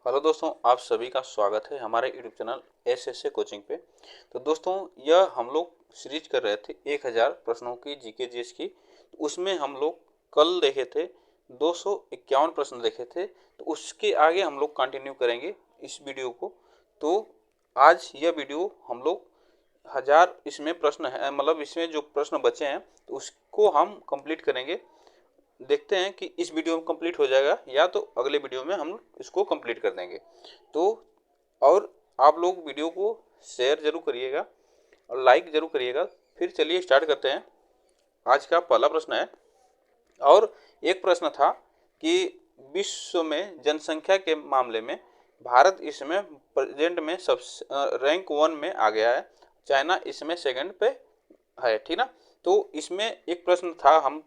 Hello दोस्तों, आप सभी का स्वागत है हमारे यूट्यूब चैनल एस कोचिंग पे। तो दोस्तों, यह हम लोग सीरीज कर रहे थे 1000 प्रश्नों की जीके जीएस की। तो उसमें हम लोग कल देखे थे 251 प्रश्न देखे थे। तो उसके आगे हम लोग कंटिन्यू करेंगे इस वीडियो को। तो आज यह वीडियो हम लोग 1000 इसमें प्रश्न है, मतलब इसमें जो प्रश्न बचे हैं तो उसको हम कंप्लीट करेंगे। देखते हैं कि इस वीडियो में कंप्लीट हो जाएगा या तो अगले वीडियो में हम इसको कंप्लीट कर देंगे। तो और आप लोग वीडियो को शेयर जरूर करिएगा और लाइक जरूर करिएगा। फिर चलिए स्टार्ट करते हैं। आज का पहला प्रश्न है, और एक प्रश्न था कि विश्व में जनसंख्या के मामले में भारत इसमें प्रेजेंट में सब रैंक 1 में आ गया है, चाइना इसमें सेकंड पे है, ठीक ना। तो इसमें एक प्रश्न था, हम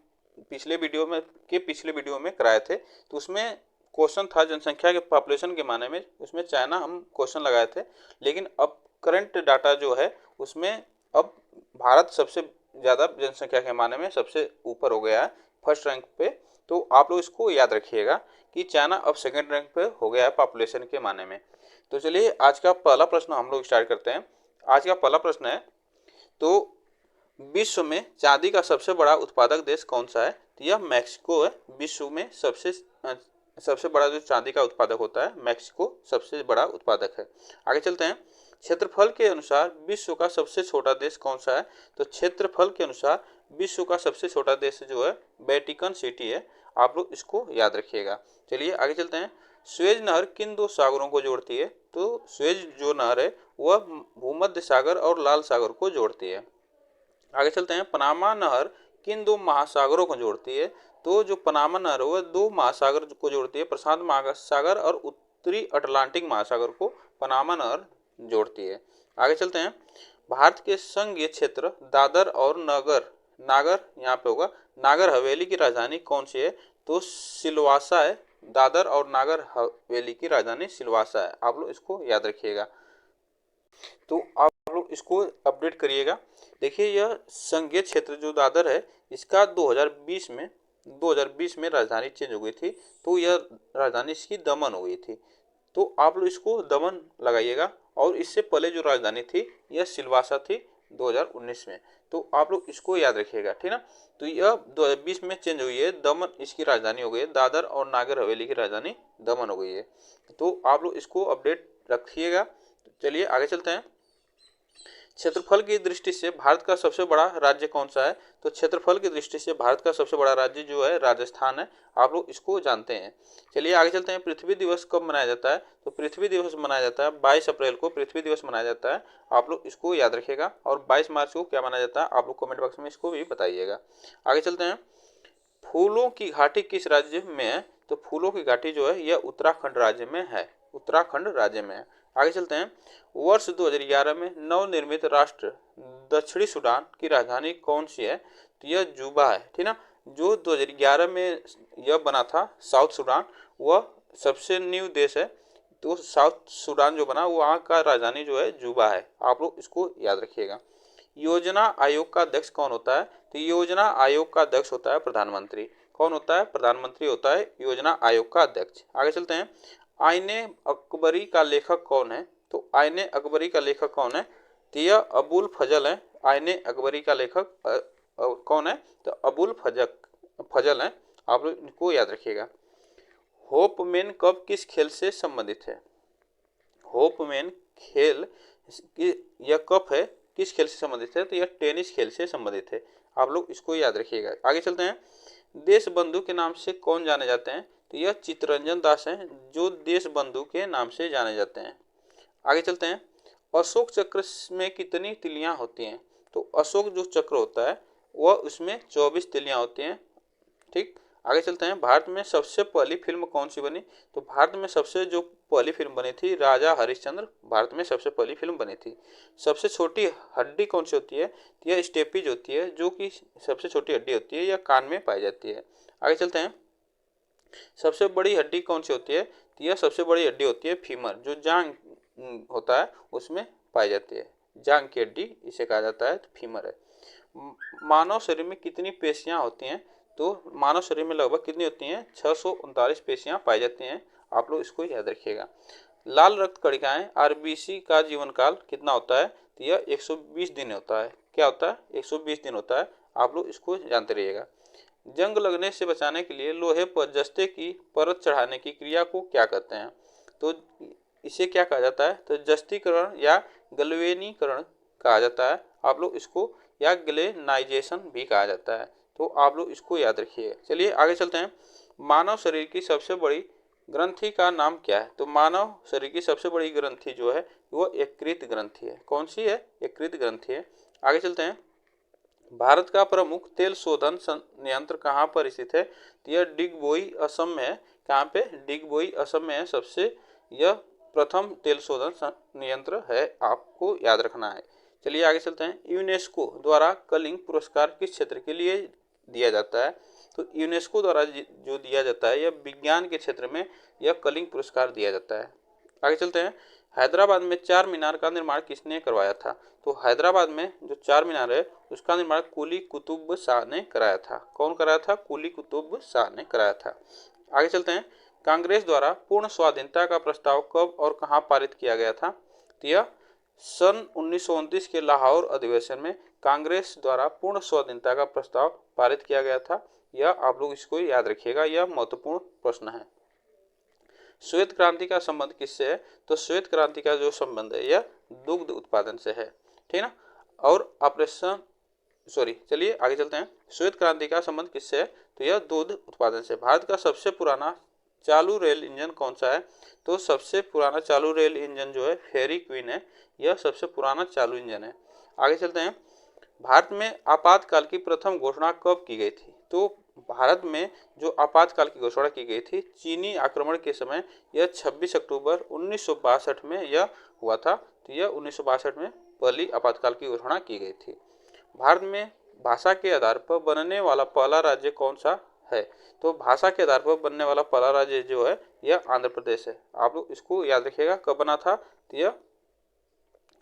पिछले वीडियो में कराए थे। तो उसमें क्वेश्चन था जनसंख्या के पॉपुलेशन के माने में, उसमें चाइना हम क्वेश्चन लगाए थे। लेकिन अब करंट डाटा जो है उसमें अब भारत सबसे ज़्यादा जनसंख्या के माने में सबसे ऊपर हो गया है, फर्स्ट रैंक पे। तो आप लोग इसको याद रखिएगा कि चाइना अब सेकंड रैंक पे हो गया है पॉपुलेशन के माने में। तो चलिए आज का पहला प्रश्न हम लोग स्टार्ट करते हैं। आज का पहला प्रश्न है, तो विश्व में चांदी का सबसे बड़ा उत्पादक देश कौन सा है। तो यह मैक्सिको है। विश्व में सबसे बड़ा जो चांदी का उत्पादक होता है, मैक्सिको सबसे बड़ा उत्पादक है। आगे चलते हैं। क्षेत्रफल के अनुसार विश्व का सबसे छोटा देश कौन सा है। तो क्षेत्रफल के अनुसार विश्व का सबसे छोटा देश जो है वेटिकन सिटी है। आप लोग इसको याद रखिएगा। चलिए आगे चलते हैं। स्वेज नहर किन दो सागरों को जोड़ती है। तो स्वेज जो नहर है वह भूमध्य सागर और लाल सागर को जोड़ती है। आगे चलते हैं। पनामा नहर किन दो महासागरों को जोड़ती है। तो जो पनामा नहर है वह दो महासागर को जोड़ती है, प्रशांत महासागर और उत्तरी अटलांटिक महासागर को पनामा नहर जोड़ती है। आगे चलते हैं। भारत के संघीय क्षेत्र दादर और नागर यहाँ पे होगा, नागर हवेली की राजधानी कौन सी है। तो सिलवासा है। दादर और नागर हवेली की राजधानी सिलवासा है। आप लोग इसको याद रखिएगा। तो आप लोग इसको अपडेट करिएगा। देखिए, यह संघीय क्षेत्र जो दादर है इसका 2020 में राजधानी चेंज हो गई थी। तो यह राजधानी इसकी दमन हो गई थी। तो आप लोग इसको दमन लगाइएगा। और इससे पहले जो राजधानी थी यह सिलवासा थी 2019 में। तो आप लोग इसको याद रखिएगा, ठीक ना। तो यह 2020 में चेंज हुई है, दमन इसकी राजधानी हो गई है, दादर और नागर हवेली की राजधानी दमन हो गई है। तो आप लोग इसको अपडेट रखिएगा। चलिए आगे चलते हैं। क्षेत्रफल की दृष्टि से भारत का सबसे बड़ा राज्य कौन सा है। तो क्षेत्रफल की दृष्टि से भारत का सबसे बड़ा राज्य जो है राजस्थान है। आप लोग इसको जानते हैं। चलिए आगे चलते हैं। पृथ्वी दिवस कब मनाया जाता है। तो पृथ्वी दिवस मनाया जाता है 22 अप्रैल को पृथ्वी दिवस मनाया जाता है। आप लोग इसको याद रखिएगा। और 22 मार्च को क्या मनाया जाता है आप लोग कमेंट बॉक्स में इसको भी बताइएगा। आगे चलते हैं। फूलों की घाटी किस राज्य में है। तो फूलों की घाटी जो है यह उत्तराखंड राज्य में है, उत्तराखंड राज्य में है। आगे चलते हैं। वर्ष 2011 में नवनिर्मित राष्ट्र दक्षिणी सूडान की राजधानी कौन सी है। तो यह जुबा है, ठीक ना। जो 2011 में यह बना था साउथ सूडान, वह सबसे न्यू देश है। तो साउथ सूडान जो बना वहाँ का राजधानी जो है जुबा है। आप लोग इसको याद रखिएगा। योजना आयोग का अध्यक्ष कौन होता है। तो योजना आयोग का अध्यक्ष होता है प्रधानमंत्री। कौन होता है। प्रधानमंत्री होता है योजना आयोग का अध्यक्ष। आगे चलते हैं। आईने अकबरी का लेखक कौन है। तो आईने अकबरी का लेखक कौन है। तो यह अबुल फजल है। आईने अकबरी का लेखक कौन है। तो अबुल फजल है। आप लोग इनको याद रखिएगा। होपमैन कप किस खेल से संबंधित है। होपमैन खेल यह कप है किस खेल से संबंधित है। तो यह टेनिस खेल से संबंधित है। आप लोग इसको याद रखिएगा। आगे चलते हैं। देश बंधु के नाम से कौन जाने जाते हैं। तो यह चित्तरंजन दास हैं जो देश बंधु के नाम से जाने जाते हैं। आगे चलते हैं। अशोक चक्र में कितनी तिलियां होती हैं। तो अशोक जो चक्र होता है वह उसमें 24 तिलियां होती हैं, ठीक। आगे चलते हैं। भारत में सबसे पहली फिल्म कौन सी बनी। तो भारत में सबसे जो पहली फिल्म बनी थी राजा हरिश्चंद्र, भारत में सबसे पहली फिल्म बनी थी। सबसे छोटी हड्डी कौन सी होती है। तो यह स्टेपीज होती है, जो कि सबसे छोटी हड्डी होती है, यह कान में पाई जाती है। आगे चलते हैं। सबसे बड़ी हड्डी कौन सी होती है। तो यह सबसे बड़ी हड्डी होती है फीमर, जो जांग होता है उसमें पाई जाती है। जांग की हड्डी इसे कहा जाता है, तो फीमर है। मानव शरीर में कितनी पेशियां होती हैं। तो मानव शरीर में लगभग कितनी होती हैं 639 पेशियां पाई जाती हैं। आप लोग इसको याद रखिएगा। लाल रक्त कणिकाएं आरबीसी का जीवन काल कितना होता है? तो यह 120 दिन होता है। क्या होता है? 120 दिन होता है। आप लोग इसको जानते रहिएगा। जंग लगने से बचाने के लिए लोहे पर जस्ते की परत चढ़ाने की क्रिया को क्या कहते हैं? तो इसे क्या कहा जाता है? तो जस्तीकरण या गलवेनीकरण कहा जाता है। आप लोग इसको या ग्लेनाइजेशन भी कहा जाता है। तो आप लोग इसको याद रखिए। चलिए आगे चलते हैं। मानव शरीर की सबसे बड़ी ग्रंथि का नाम क्या है? तो मानव शरीर की सबसे बड़ी ग्रंथि जो है वो यकृत ग्रंथि है। कौन सी है? यकृत ग्रंथि है। आगे चलते हैं। भारत का प्रमुख तेल शोधन संयंत्र कहाँ पर स्थित है? तो यह डिगबोई असम में है। कहाँ पे? डिगबोई असम में है। सबसे यह प्रथम तेल शोधन संयंत्र है, आपको याद रखना है। चलिए आगे चलते हैं। यूनेस्को द्वारा कलिंग पुरस्कार किस क्षेत्र के लिए दिया जाता है? तो यूनेस्को द्वारा जो दिया जाता है यह विज्ञान के क्षेत्र में यह कलिंग पुरस्कार दिया जाता है। आगे चलते हैं। हैदराबाद में चार मीनार का निर्माण किसने करवाया था? तो हैदराबाद में जो चार मीनार है उसका निर्माण कुली कुतुब शाह ने कराया था। कौन कराया था? कुली कुतुब शाह ने कराया था। आगे चलते हैं। कांग्रेस द्वारा पूर्ण स्वाधीनता का प्रस्ताव कब और कहां पारित किया गया था? तो यह सन 1929 के लाहौर अधिवेशन में कांग्रेस द्वारा पूर्ण स्वाधीनता का प्रस्ताव पारित किया गया था। यह आप लोग इसको याद रखिएगा, यह महत्वपूर्ण प्रश्न है। श्वेत क्रांति का संबंध किससे है? तो श्वेत क्रांति का जो संबंध है यह दुग्ध उत्पादन से है। ठीक ना? और ऑपरेशन चलिए आगे चलते हैं। श्वेत क्रांति का संबंध किससे है? तो यह दूध उत्पादन से। भारत का सबसे पुराना चालू रेल इंजन कौन सा है? तो सबसे पुराना चालू रेल इंजन जो है फेरी क्वीन है। यह सबसे पुराना चालू इंजन है। आगे चलते हैं। भारत में आपातकाल की प्रथम घोषणा कब की गई थी? तो भारत में जो आपातकाल की घोषणा की गई थी चीनी आक्रमण के समय, यह 26 अक्टूबर 1962 में यह हुआ था। तो यह 1962 में पहली आपातकाल की घोषणा की गई थी। भारत में भाषा के आधार पर बनने वाला पहला राज्य कौन सा है? तो भाषा के आधार पर बनने वाला पहला राज्य जो है यह आंध्र प्रदेश है। आप लोग इसको याद रखिएगा। कब बना था? तो यह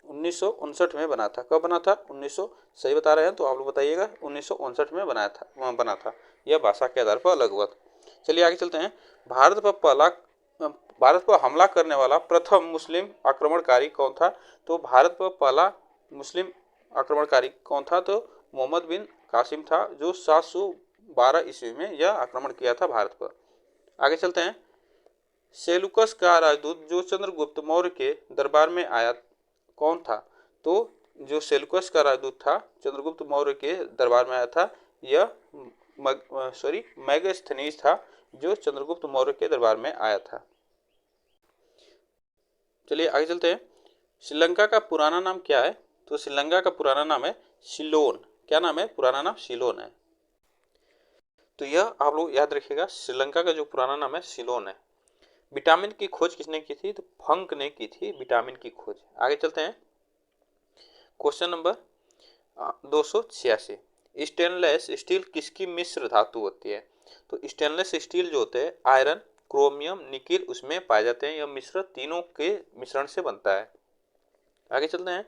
1959 में बना था। कब बना था? 1900 सही बता रहे हैं तो आप लोग बताइएगा। 1959 में बना था। यह भाषा के आधार पर अलग हुआ था। चलिए आगे चलते हैं। भारत पर हमला करने वाला प्रथम मुस्लिम आक्रमणकारी कौन था? तो भारत पर पहला मुस्लिम आक्रमणकारी कौन था? तो मोहम्मद बिन कासिम था, जो 712 ईस्वी में यह आक्रमण किया था भारत पर। आगे चलते हैं। सेलुकस का राजदूत जो चंद्रगुप्त मौर्य के दरबार में आया कौन था? तो जो सेलुकस का राजदूत था चंद्रगुप्त मौर्य के दरबार में आया था यह मैगस्थनीज था, जो चंद्रगुप्त मौर्य के दरबार में आया था। चलिए आगे चलते हैं। श्रीलंका का पुराना नाम क्या है? तो श्रीलंका का पुराना नाम है सिलोन। क्या नाम है? पुराना नाम सिलोन है। तो यह आप लोग याद रखिएगा, श्रीलंका का जो पुराना नाम है सिलोन है। विटामिन की खोज किसने की थी? तो फंक ने की थी विटामिन की खोज। आगे चलते हैं। Question number 286। स्टेनलेस स्टील किसकी मिश्र धातु होती है? तो स्टेनलेस स्टील जो होते हैं आयरन, क्रोमियम, निकिल उसमें पाए जाते हैं। यह मिश्र तीनों के मिश्रण से बनता है। आगे चलते हैं।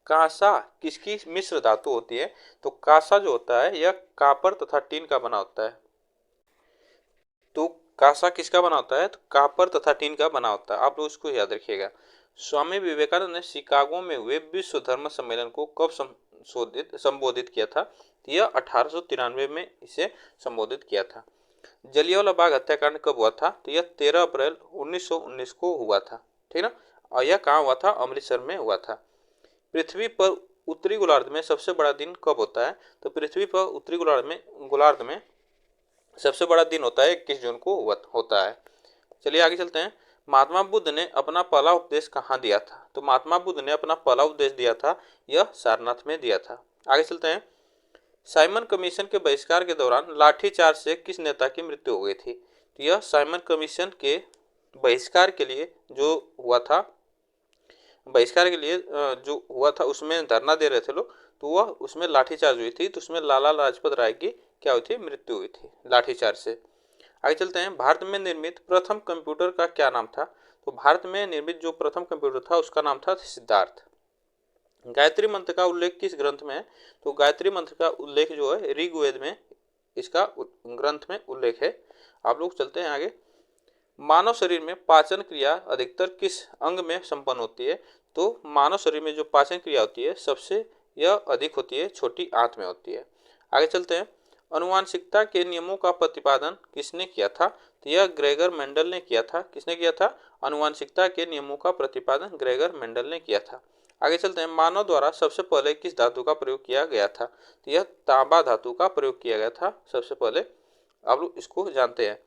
कांसा किसकी मिश्र धातु होती है? तो कांसा जो होता है यह कॉपर तथा टिन का बना होता है। तो कांसा किसका बना होता है? तो कॉपर तथा टिन का बना होता है। आप लोग इसको याद रखिएगा। स्वामी विवेकानंद ने शिकागो में हुए विश्व धर्म सम्मेलन को कब संबोधित किया था? यह 1893 में इसे संबोधित किया था। जलियांवाला बाग हत्याकांड कब हुआ था? तो यह 13 अप्रैल 1919 को हुआ था। ठीक ना? और यह कहाँ हुआ था? अमृतसर में हुआ था। पृथ्वी पर उत्तरी गोलार्ध में सबसे बड़ा दिन कब होता है? तो पृथ्वी पर उत्तरी गोलार्ध में सबसे बड़ा दिन होता है 21 जून को होता है। चलिए आगे चलते हैं। महात्मा बुद्ध ने अपना पहला उपदेश कहाँ दिया था? तो महात्मा बुद्ध ने अपना पहला उपदेश दिया था यह सारनाथ में दिया था। आगे चलते हैं। साइमन कमीशन के बहिष्कार के दौरान लाठीचार्ज से किस नेता की मृत्यु हो गई थी? तो यह साइमन कमीशन के बहिष्कार के लिए जो हुआ था, बहिष्कार के लिए जो हुआ था उसमें धरना दे रहे थे लोग, तो वह उसमें लाठीचार्ज हुई थी। तो उसमें लाला लाजपत राय की क्या हुई थी? मृत्यु हुई थी लाठीचार्ज से। आगे चलते हैं। भारत में निर्मित प्रथम कंप्यूटर का क्या नाम था? तो भारत में निर्मित जो प्रथम कंप्यूटर था उसका नाम था सिद्धार्थ। गायत्री मंत्र का उल्लेख किस ग्रंथ में है? तो गायत्री मंत्र का उल्लेख जो है ऋग्वेद में इसका ग्रंथ में उल्लेख है। आप लोग चलते हैं आगे। मानव शरीर में पाचन क्रिया अधिकतर किस अंग में संपन्न होती है? तो मानव शरीर में जो पाचन क्रिया होती है सबसे यह अधिक होती है छोटी आंत में होती है। आगे चलते हैं। अनुवांशिकता के नियमों का प्रतिपादन किसने किया था? तो यह ग्रेगर मेंडल ने किया था। किसने किया था? अनुवांशिकता के नियमों का प्रतिपादन ग्रेगर मेंडल ने किया था। आगे चलते हैं। मानव द्वारा सबसे पहले किस धातु का प्रयोग किया गया था? तो यह तांबा धातु का प्रयोग किया गया था सबसे पहले। आप लोग इसको जानते हैं।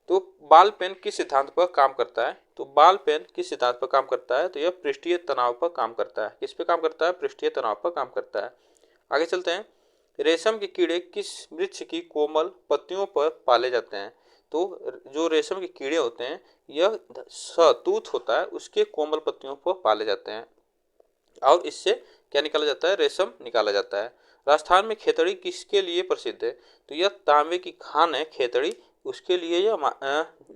तो बॉल पेन किस सिद्धांत पर काम करता है? तो बॉल पेन किस सिद्धांत पर काम करता है? तो यह पृष्ठीय तनाव पर काम करता है। किस पे काम करता है? पृष्ठीय तनाव पर काम करता है। आगे चलते हैं। रेशम के कीड़े किस वृक्ष की कोमल पत्तियों पर पाले जाते हैं? तो जो रेशम के कीड़े होते हैं यह शहतूत होता है उसके कोमल पत्तियों पर पाले जाते हैं और इससे क्या निकाला जाता है? रेशम निकाला जाता है। राजस्थान में खेतड़ी किसके लिए प्रसिद्ध है? तो यह तांबे की खान है खेतड़ी, उसके लिए यह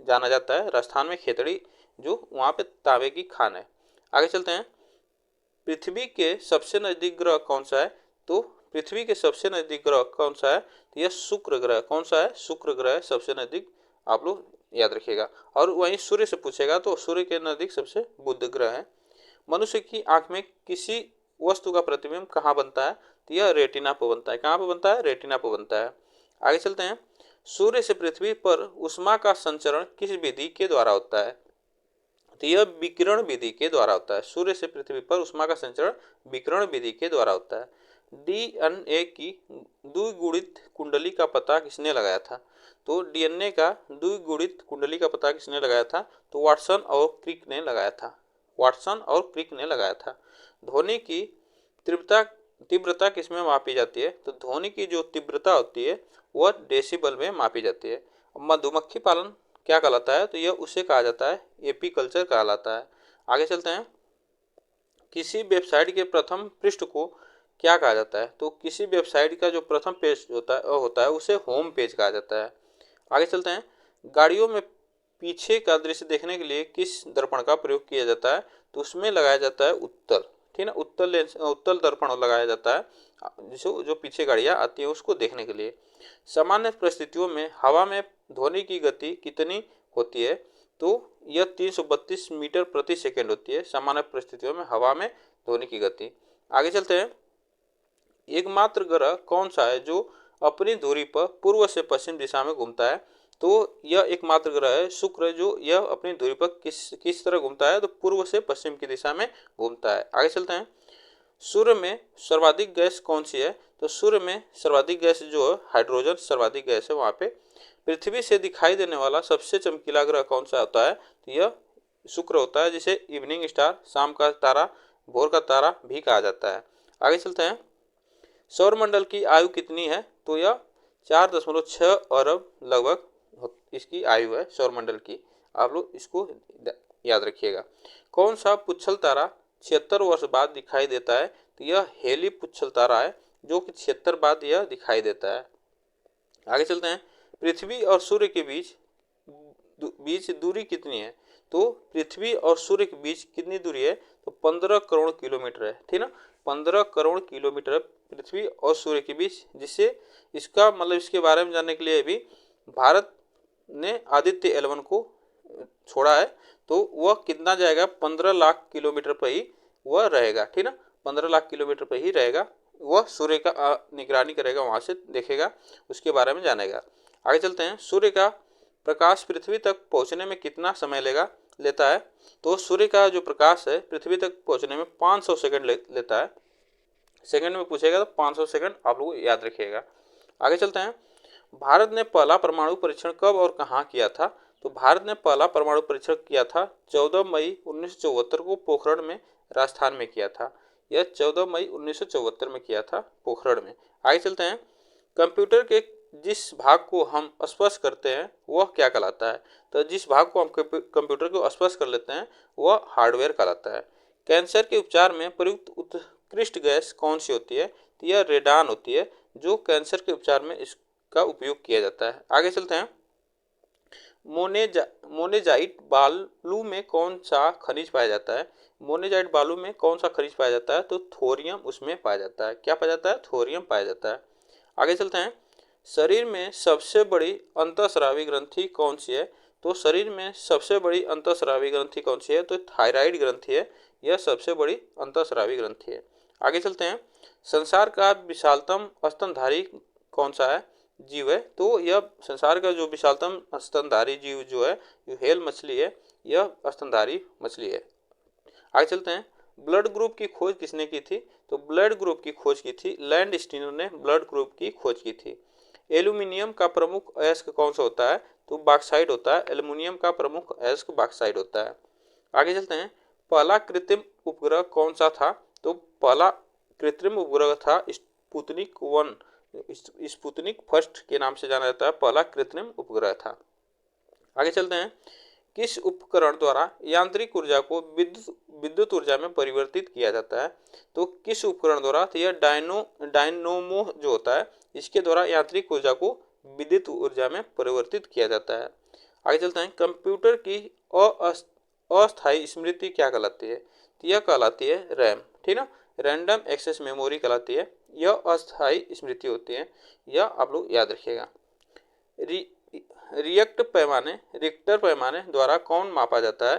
जाना जाता है। राजस्थान में खेतड़ी जो वहाँ पे तांबे की खान है। आगे चलते हैं। पृथ्वी के सबसे नजदीक ग्रह कौन सा है? तो पृथ्वी के सबसे नजदीक ग्रह कौन सा है? तो यह शुक्र ग्रह। कौन सा है? शुक्र ग्रह है सबसे नजदीक। आप लोग याद रखिएगा। और वहीं सूर्य से पूछेगा तो सूर्य के नजदीक सबसे बुध ग्रह है। मनुष्य की आंख में किसी वस्तु का प्रतिबिंब कहाँ बनता है? तो यह रेटिना पर बनता है। कहाँ पर बनता है? रेटिना पर बनता है। आगे चलते हैं। सूर्य से पृथ्वी पर ऊष्मा का संचरण किस विधि के द्वारा होता है? तो यह विकिरण विधि के द्वारा होता है। सूर्य से पृथ्वी पर ऊष्मा का संचरण विकिरण विधि के द्वारा होता है। डीएनए की द्विगुणित कुंडली का पता किसने लगाया था? तो डीएनए का द्विगुणित कुंडली का पता किसने लगाया था? तो वाटसन और क्रिक ने लगाया था। वाटसन और क्रिक ने लगाया था। ध्वनि की तीव्रता तीव्रता किसमें मापी जाती है? तो ध्वनि की जो तीव्रता होती है वह डेसिबल में मापी जाती है। मधुमक्खी पालन क्या कहलाता है? तो यह उसे कहा जाता है एपीकल्चर कहलाता है। आगे चलते हैं। किसी वेबसाइट के प्रथम पृष्ठ को क्या कहा जाता है? तो किसी वेबसाइट का जो प्रथम पेज होता है उसे होम पेज कहा जाता है। आगे चलते हैं। गाड़ियों में पीछे का दृश्य देखने के लिए किस दर्पण का प्रयोग किया जाता है? तो उसमें लगाया जाता है उत्तल। ठीक है, उत्तल लेंस उत्तल दर्पण लगाया जाता है जो पीछे गाड़ियाँ आती है उसको देखने के लिए। सामान्य परिस्थितियों में हवा में ध्वनि की गति कितनी होती है? तो यह 332 मीटर प्रति सेकंड होती है सामान्य परिस्थितियों में हवा में ध्वनि की गति। आगे चलते हैं। एकमात्र ग्रह कौन सा है जो अपनी धुरी पर पूर्व से पश्चिम दिशा में घूमता है? तो यह एकमात्र ग्रह है शुक्र, जो यह अपनी धुरी पर किस तरह घूमता है? तो पूर्व से पश्चिम की दिशा में घूमता है। आगे चलते हैं। सूर्य में सर्वाधिक गैस कौन सी है? तो सूर्य में सर्वाधिक गैस जो है हाइड्रोजन सर्वाधिक गैस है वहाँ पे। पृथ्वी से दिखाई देने वाला सबसे चमकीला ग्रह कौन सा होता है? तो यह शुक्र होता है, जिसे इवनिंग स्टार, शाम का तारा, भोर का तारा भी कहा जाता है। आगे चलते हैं। सौरमंडल की आयु कितनी है? तो यह 4.6 अरब लगभग इसकी आयु है सौरमंडल की। आप लोग इसको याद रखिएगा। कौन सा पुच्छल तारा 76 वर्ष बाद दिखाई देता है? तो यह हेली पुच्छल तारा है जो कि 76 बाद यह दिखाई देता है। आगे चलते हैं। पृथ्वी और सूर्य के बीच दूरी कितनी है? तो पृथ्वी और सूर्य के बीच कितनी दूरी है? तो 15 करोड़ किलोमीटर है। ठीक ना, 15 करोड़ किलोमीटर पृथ्वी और सूर्य के बीच, जिससे इसका मतलब इसके बारे में जानने के लिए भी भारत ने आदित्य L1 को छोड़ा है तो वह कितना जाएगा? 15 लाख किलोमीटर पर ही वह रहेगा। ठीक ना, 15 लाख किलोमीटर पर ही रहेगा। वह सूर्य का निगरानी करेगा, वहां से देखेगा, उसके बारे में जानेगा। आगे चलते हैं। सूर्य का प्रकाश पृथ्वी तक पहुंचने में कितना समय लेता है? तो सूर्य का जो प्रकाश है पृथ्वी तक पहुंचने में 500 सेकंड लेता है। सेकंड में पूछेगा तो 500 सेकंड आप लोग याद रखिएगा। आगे चलते हैं। भारत ने पहला परमाणु परीक्षण कब और कहाँ किया था? तो भारत ने पहला परमाणु परीक्षण किया था 14 मई 1974 को पोखरण में, राजस्थान में किया था। यह 14 मई 1974 में किया था पोखरण में। आगे चलते हैं। कंप्यूटर के जिस भाग को हम स्पर्श करते हैं वह क्या कहलाता है? तो जिस भाग को हम कंप्यूटर को स्पर्श कर लेते हैं वह हार्डवेयर कहलाता है। कैंसर के उपचार में प्रयुक्त उत्कृष्ट गैस कौन सी होती है? तो यह रेडान होती है, जो कैंसर के उपचार में इसका उपयोग किया जाता है। आगे चलते हैं। मोनेजाइट बालू में कौन सा खनिज पाया जाता है? मोनेजाइट बालू में कौन सा खनिज पाया जाता है? तो थोरियम उसमें पाया जाता है। क्या पाया जाता है? थोरियम पाया जाता है। आगे चलते हैं। शरीर में सबसे बड़ी अंतःस्रावी ग्रंथि कौन सी है? तो तो शरीर में सबसे बड़ी अंतःस्रावी ग्रंथि कौन सी है? तो थायराइड ग्रंथि है, यह सबसे बड़ी अंतःस्रावी ग्रंथि है। आगे चलते हैं, संसार का विशालतम स्तनधारी कौन सा है जीव है? तो यह संसार का जो विशालतम स्तनधारी जीव जो है व्हेल मछली है, यह स्तनधारी मछली है। आगे चलते हैं, ब्लड ग्रुप की खोज किसने की थी? तो ब्लड ग्रुप की खोज की थी लैंडस्टीनर ने ब्लड ग्रुप की खोज की थी। एल्यूमिनियम का प्रमुख अयस्क कौन सा होता है? तो बॉक्साइड होता है। एल्यूमिनियम का प्रमुख अयस्क बॉक्साइड होता है। आगे चलते हैं, पहला कृत्रिम उपग्रह कौन सा था? तो पहला कृत्रिम उपग्रह था स्पुतनिक 1, स्पुतनिक फर्स्ट के नाम से जाना जाता है, पहला कृत्रिम उपग्रह था। आगे चलते हैं, किस उपकरण द्वारा यांत्रिक ऊर्जा को विद्युत ऊर्जा में परिवर्तित किया जाता है? तो किस उपकरण द्वारा? तो यह डायनोमो जो होता है, इसके द्वारा यांत्रिक ऊर्जा को विद्युत ऊर्जा में परिवर्तित किया जाता है। आगे चलते हैं, कंप्यूटर की अस्थायी स्मृति क्या कहलाती है? तो यह कहलाती है रैम, ठीक ना, रैंडम एक्सेस मेमोरी कहलाती है, यह अस्थायी स्मृति होती है, यह आप लोग याद रखिएगा। रिएक्टर पैमाने द्वारा कौन मापा जाता है?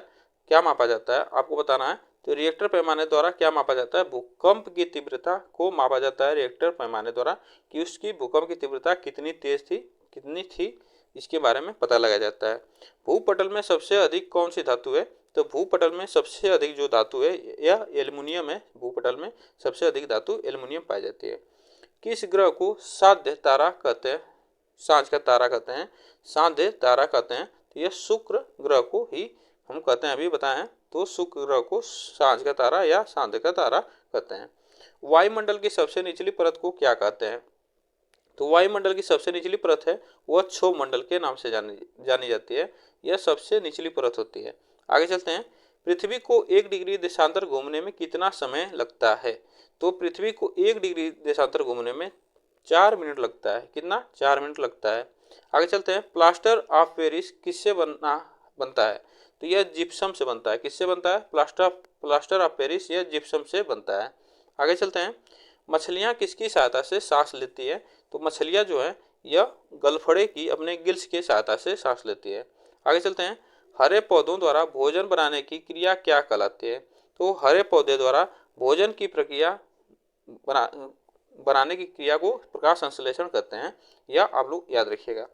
क्या मापा जाता है आपको बताना है। तो रिएक्टर पैमाने द्वारा क्या मापा जाता है? भूकंप की तीव्रता को मापा जाता है रिएक्टर पैमाने द्वारा, कि उसकी भूकंप की तीव्रता कितनी तेज थी, कितनी थी, इसके बारे में पता लगाया जाता है। भूपटल में सबसे अधिक कौन सी धातु है? तो भूपटल में सबसे अधिक जो धातु है यह एल्युमिनियम है। भूपटल में सबसे अधिक धातु एल्युमिनियम पाई जाती है। किस ग्रह को साध्य तारा कहते हैं? सांझ का तारा कहते हैं, साध्य तारा कहते हैं। तो यह शुक्र ग्रह को ही हम कहते हैं, अभी बताएं, तो शुक्र ग्रह को सांझ का तारा या सांध्य का तारा कहते हैं। वायुमंडल की सबसे निचली परत को क्या कहते हैं? तो वायुमंडल की सबसे निचली परत है वह क्षोभ मंडल के नाम से जानी जाती है, यह सबसे निचली परत होती है। आगे चलते हैं, पृथ्वी को 1 डिग्री देशांतर घूमने में कितना समय लगता है? तो पृथ्वी को 1 डिग्री देशांतर घूमने में 4 मिनट लगता है। कितना? 4 मिनट लगता है। आगे चलते हैं, प्लास्टर ऑफ पेरिस किससे बनता है? तो यह जिप्सम से बनता है। किससे बनता है? प्लास्टर ऑफ पेरिस यह जिप्सम से बनता है। आगे चलते हैं, मछलियाँ किसकी सहायता से सांस लेती है? तो मछलियाँ जो है यह गलफड़े की अपने गिल्स के सहायता से सांस लेती है। आगे चलते हैं, हरे पौधों द्वारा भोजन बनाने की क्रिया क्या कहलाती है? तो हरे पौधे द्वारा भोजन की प्रक्रिया बनाने की क्रिया को प्रकाश संश्लेषण कहते हैं, यह आप लोग याद रखिएगा।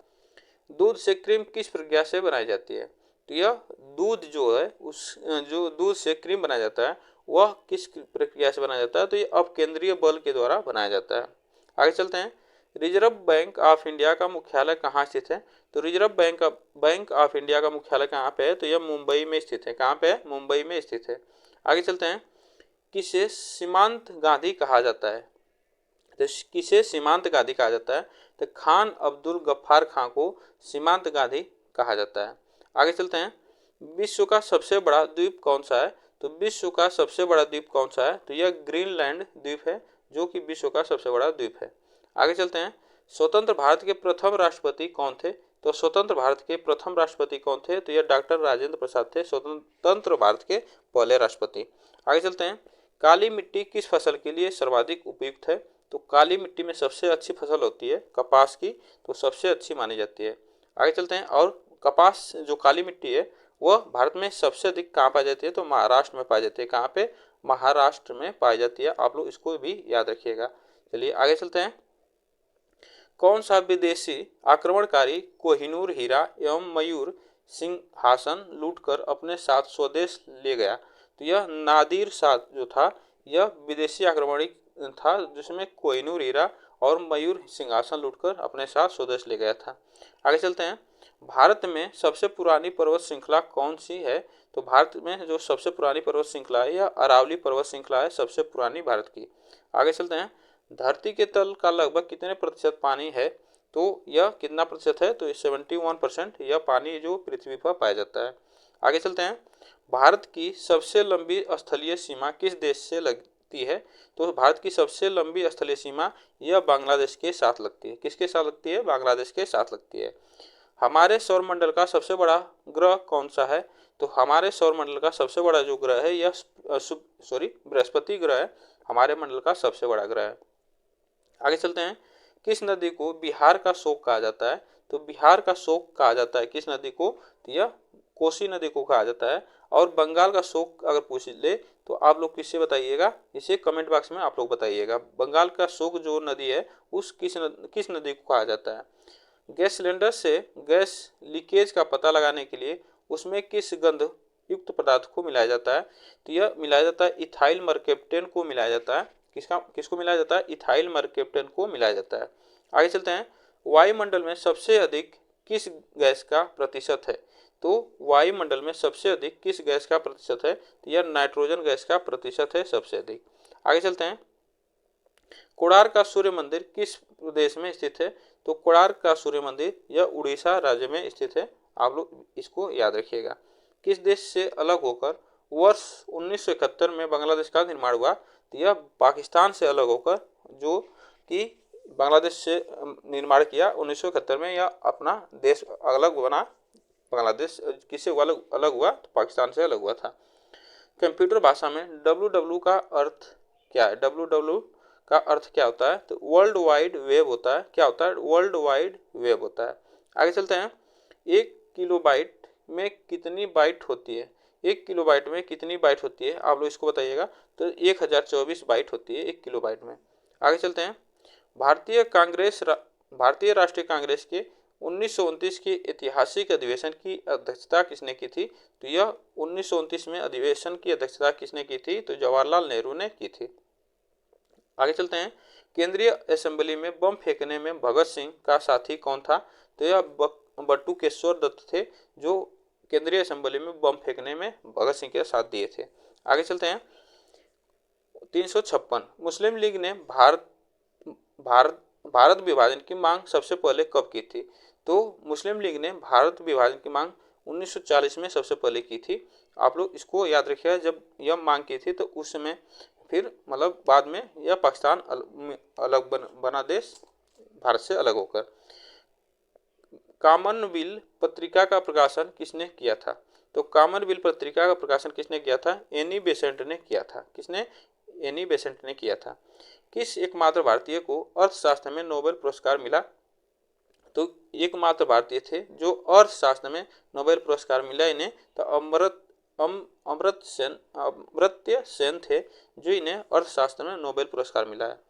दूध से क्रीम किस प्रक्रिया से बनाई जाती है? तो यह दूध जो है जो दूध से क्रीम बनाया जाता है वह किस प्रक्रिया से बनाया जाता है? तो ये अपकेंद्रीय बल के द्वारा बनाया जाता है। आगे चलते हैं, रिजर्व बैंक ऑफ इंडिया का मुख्यालय कहाँ स्थित है? तो रिजर्व बैंक ऑफ इंडिया का मुख्यालय कहाँ पे है? तो यह मुंबई में स्थित है। कहाँ पे है? मुंबई में स्थित है। आगे चलते हैं, किसे सीमांत गांधी कहा जाता है? तो किसे सीमांत गांधी कहा जाता है? तो खान अब्दुल गफ्फार खां को सीमांत गांधी कहा जाता है। आगे चलते हैं, विश्व का सबसे बड़ा द्वीप कौन सा है? तो विश्व का सबसे बड़ा द्वीप कौन सा है? तो यह ग्रीनलैंड द्वीप है, जो कि विश्व का सबसे बड़ा द्वीप है। आगे चलते हैं, स्वतंत्र भारत के प्रथम राष्ट्रपति कौन थे? तो स्वतंत्र भारत के प्रथम राष्ट्रपति कौन थे? तो यह डॉक्टर राजेंद्र प्रसाद थे, स्वतंत्र भारत के पहले राष्ट्रपति। आगे चलते हैं, काली मिट्टी किस फसल के लिए सर्वाधिक उपयुक्त है? तो काली मिट्टी में सबसे अच्छी फसल होती है कपास की, तो सबसे अच्छी मानी जाती है। आगे चलते हैं, और कपास जो काली मिट्टी है वह भारत में सबसे अधिक कहाँ पाई जाती है? तो महाराष्ट्र में पाई जाती है। कहाँ पे? महाराष्ट्र में पाई जाती है। आप लोग इसको भी याद रखिएगा। चलिए आगे चलते हैं, कौन सा विदेशी आक्रमणकारी कोहिनूर हीरा एवं मयूर सिंहासन लूटकर अपने साथ स्वदेश ले गया? तो यह नादिर शाह जो था यह विदेशी आक्रमणी था, जिसमें कोहिनूर हीरा और मयूर सिंहासन लूटकर अपने साथ स्वदेश ले गया था। आगे चलते हैं, भारत में सबसे पुरानी पर्वत श्रृंखला कौन सी है? तो भारत में जो सबसे पुरानी पर्वत श्रृंखला है यह अरावली पर्वत श्रृंखला है, सबसे पुरानी भारत की। आगे चलते हैं, धरती के तल का लगभग कितने प्रतिशत पानी है? तो यह कितना प्रतिशत है? तो 71% यह पानी जो पृथ्वी पर पाया जाता है। आगे चलते हैं, भारत की सबसे लंबी स्थलीय सीमा किस देश से लगती है? तो भारत की सबसे लंबी स्थलीय सीमा यह बांग्लादेश के साथ लगती है। किसके साथ लगती है? बांग्लादेश के साथ लगती है। हमारे सौरमंडल का सबसे बड़ा ग्रह कौन सा है? तो हमारे सौरमंडल का सबसे बड़ा जो ग्रह है यह बृहस्पति ग्रह है, हमारे मंडल का सबसे बड़ा ग्रह है। आगे चलते हैं, किस नदी को बिहार का शोक कहा जाता है? तो बिहार का शोक कहा जाता है किस नदी को, तो यह कोसी नदी को कहा जाता है। और बंगाल का शोक अगर पूछ ले तो आप लोग किससे बताइएगा, इसे कमेंट बॉक्स में आप लोग बताइएगा। बंगाल का शोक जो नदी है उस किस नदी को कहा जाता है। गैस सिलेंडर से गैस लीकेज का पता लगाने के लिए उसमें किस गंध युक्त पदार्थ को मिलाया जाता है, तो यह मिलाया जाता है इथाइल मरकेप्टेन को मिलाया जाता है। किसको मिलाया जाता है, इथाइल मरकेप्टेन को मिलाया जाता है। आगे चलते हैं, वायुमंडल में सबसे अधिक किस गैस का प्रतिशत है, तो वायुमंडल में सबसे अधिक किस गैस का प्रतिशत है, तो यह नाइट्रोजन गैस का प्रतिशत है सबसे अधिक। आगे चलते हैं, कोणार्क का सूर्य मंदिर किस प्रदेश में स्थित है, तो कोणार्क का सूर्य मंदिर यह उड़ीसा राज्य में स्थित है। आप लोग इसको याद रखिएगा। किस देश से अलग होकर वर्ष 1971 में बांग्लादेश का निर्माण हुआ, तो यह पाकिस्तान से अलग होकर, जो कि बांग्लादेश से निर्माण किया 1971 में, यह अपना देश अलग बना। बांग्लादेश किससे अलग हुआ, तो पाकिस्तान से अलग हुआ था। कंप्यूटर भाषा में www का अर्थ क्या है, www का अर्थ क्या होता है, तो वर्ल्ड वाइड वेब होता है। क्या होता है, वर्ल्ड वाइड वेब होता है। आगे चलते हैं, 1 किलोबाइट में कितनी बाइट होती है, 1 किलोबाइट में कितनी बाइट होती है, आप लोग इसको बताइएगा। तो 1024 बाइट होती है 1 किलोबाइट में। आगे चलते हैं, भारतीय राष्ट्रीय कांग्रेस के 1929 के ऐतिहासिक अधिवेशन की अध्यक्षता किसने की थी, तो यह 1929 में अधिवेशन की अध्यक्षता किसने की थी, तो जवाहरलाल नेहरू ने की थी। आगे चलते हैं, केंद्रीय असेंबली में बम फेंकने में भगत सिंह का साथी कौन था, तो यह बटुकेश्वर दत्त थे, जो केंद्रीय असेंबली में बम फेंकने में भगत सिंह के साथ दिए थे। आगे चलते हैं, 356 मुस्लिम लीग ने भारत विभाजन की मांग सबसे पहले कब की थी, तो मुस्लिम लीग ने भारत विभाजन की मांग 1940 में सबसे पहले की थी। आप लोग इसको याद रखिएगा, जब यह मांग की थी तो उस समय फिर मतलब बाद में यह पाकिस्तान अलग बना देश भारत से अलग होकर। कॉमनवेल्थ पत्रिका का प्रकाशन किसने किया था, तो कॉमनवेल्थ पत्रिका का प्रकाशन किसने किया था, एनी बेसेंट ने किया था। किसने, एनी बेसेंट ने किया था। किस एकमात्र भारतीय को अर्थशास्त्र में नोबेल पुरस्कार मिला, तो एकमात्र भारतीय थे जो अर्थशास्त्र में नोबेल पुरस्कार मिला इन्हें, तो अमर्त्य सेन थे, जो इन्हें अर्थशास्त्र में नोबेल पुरस्कार मिला है।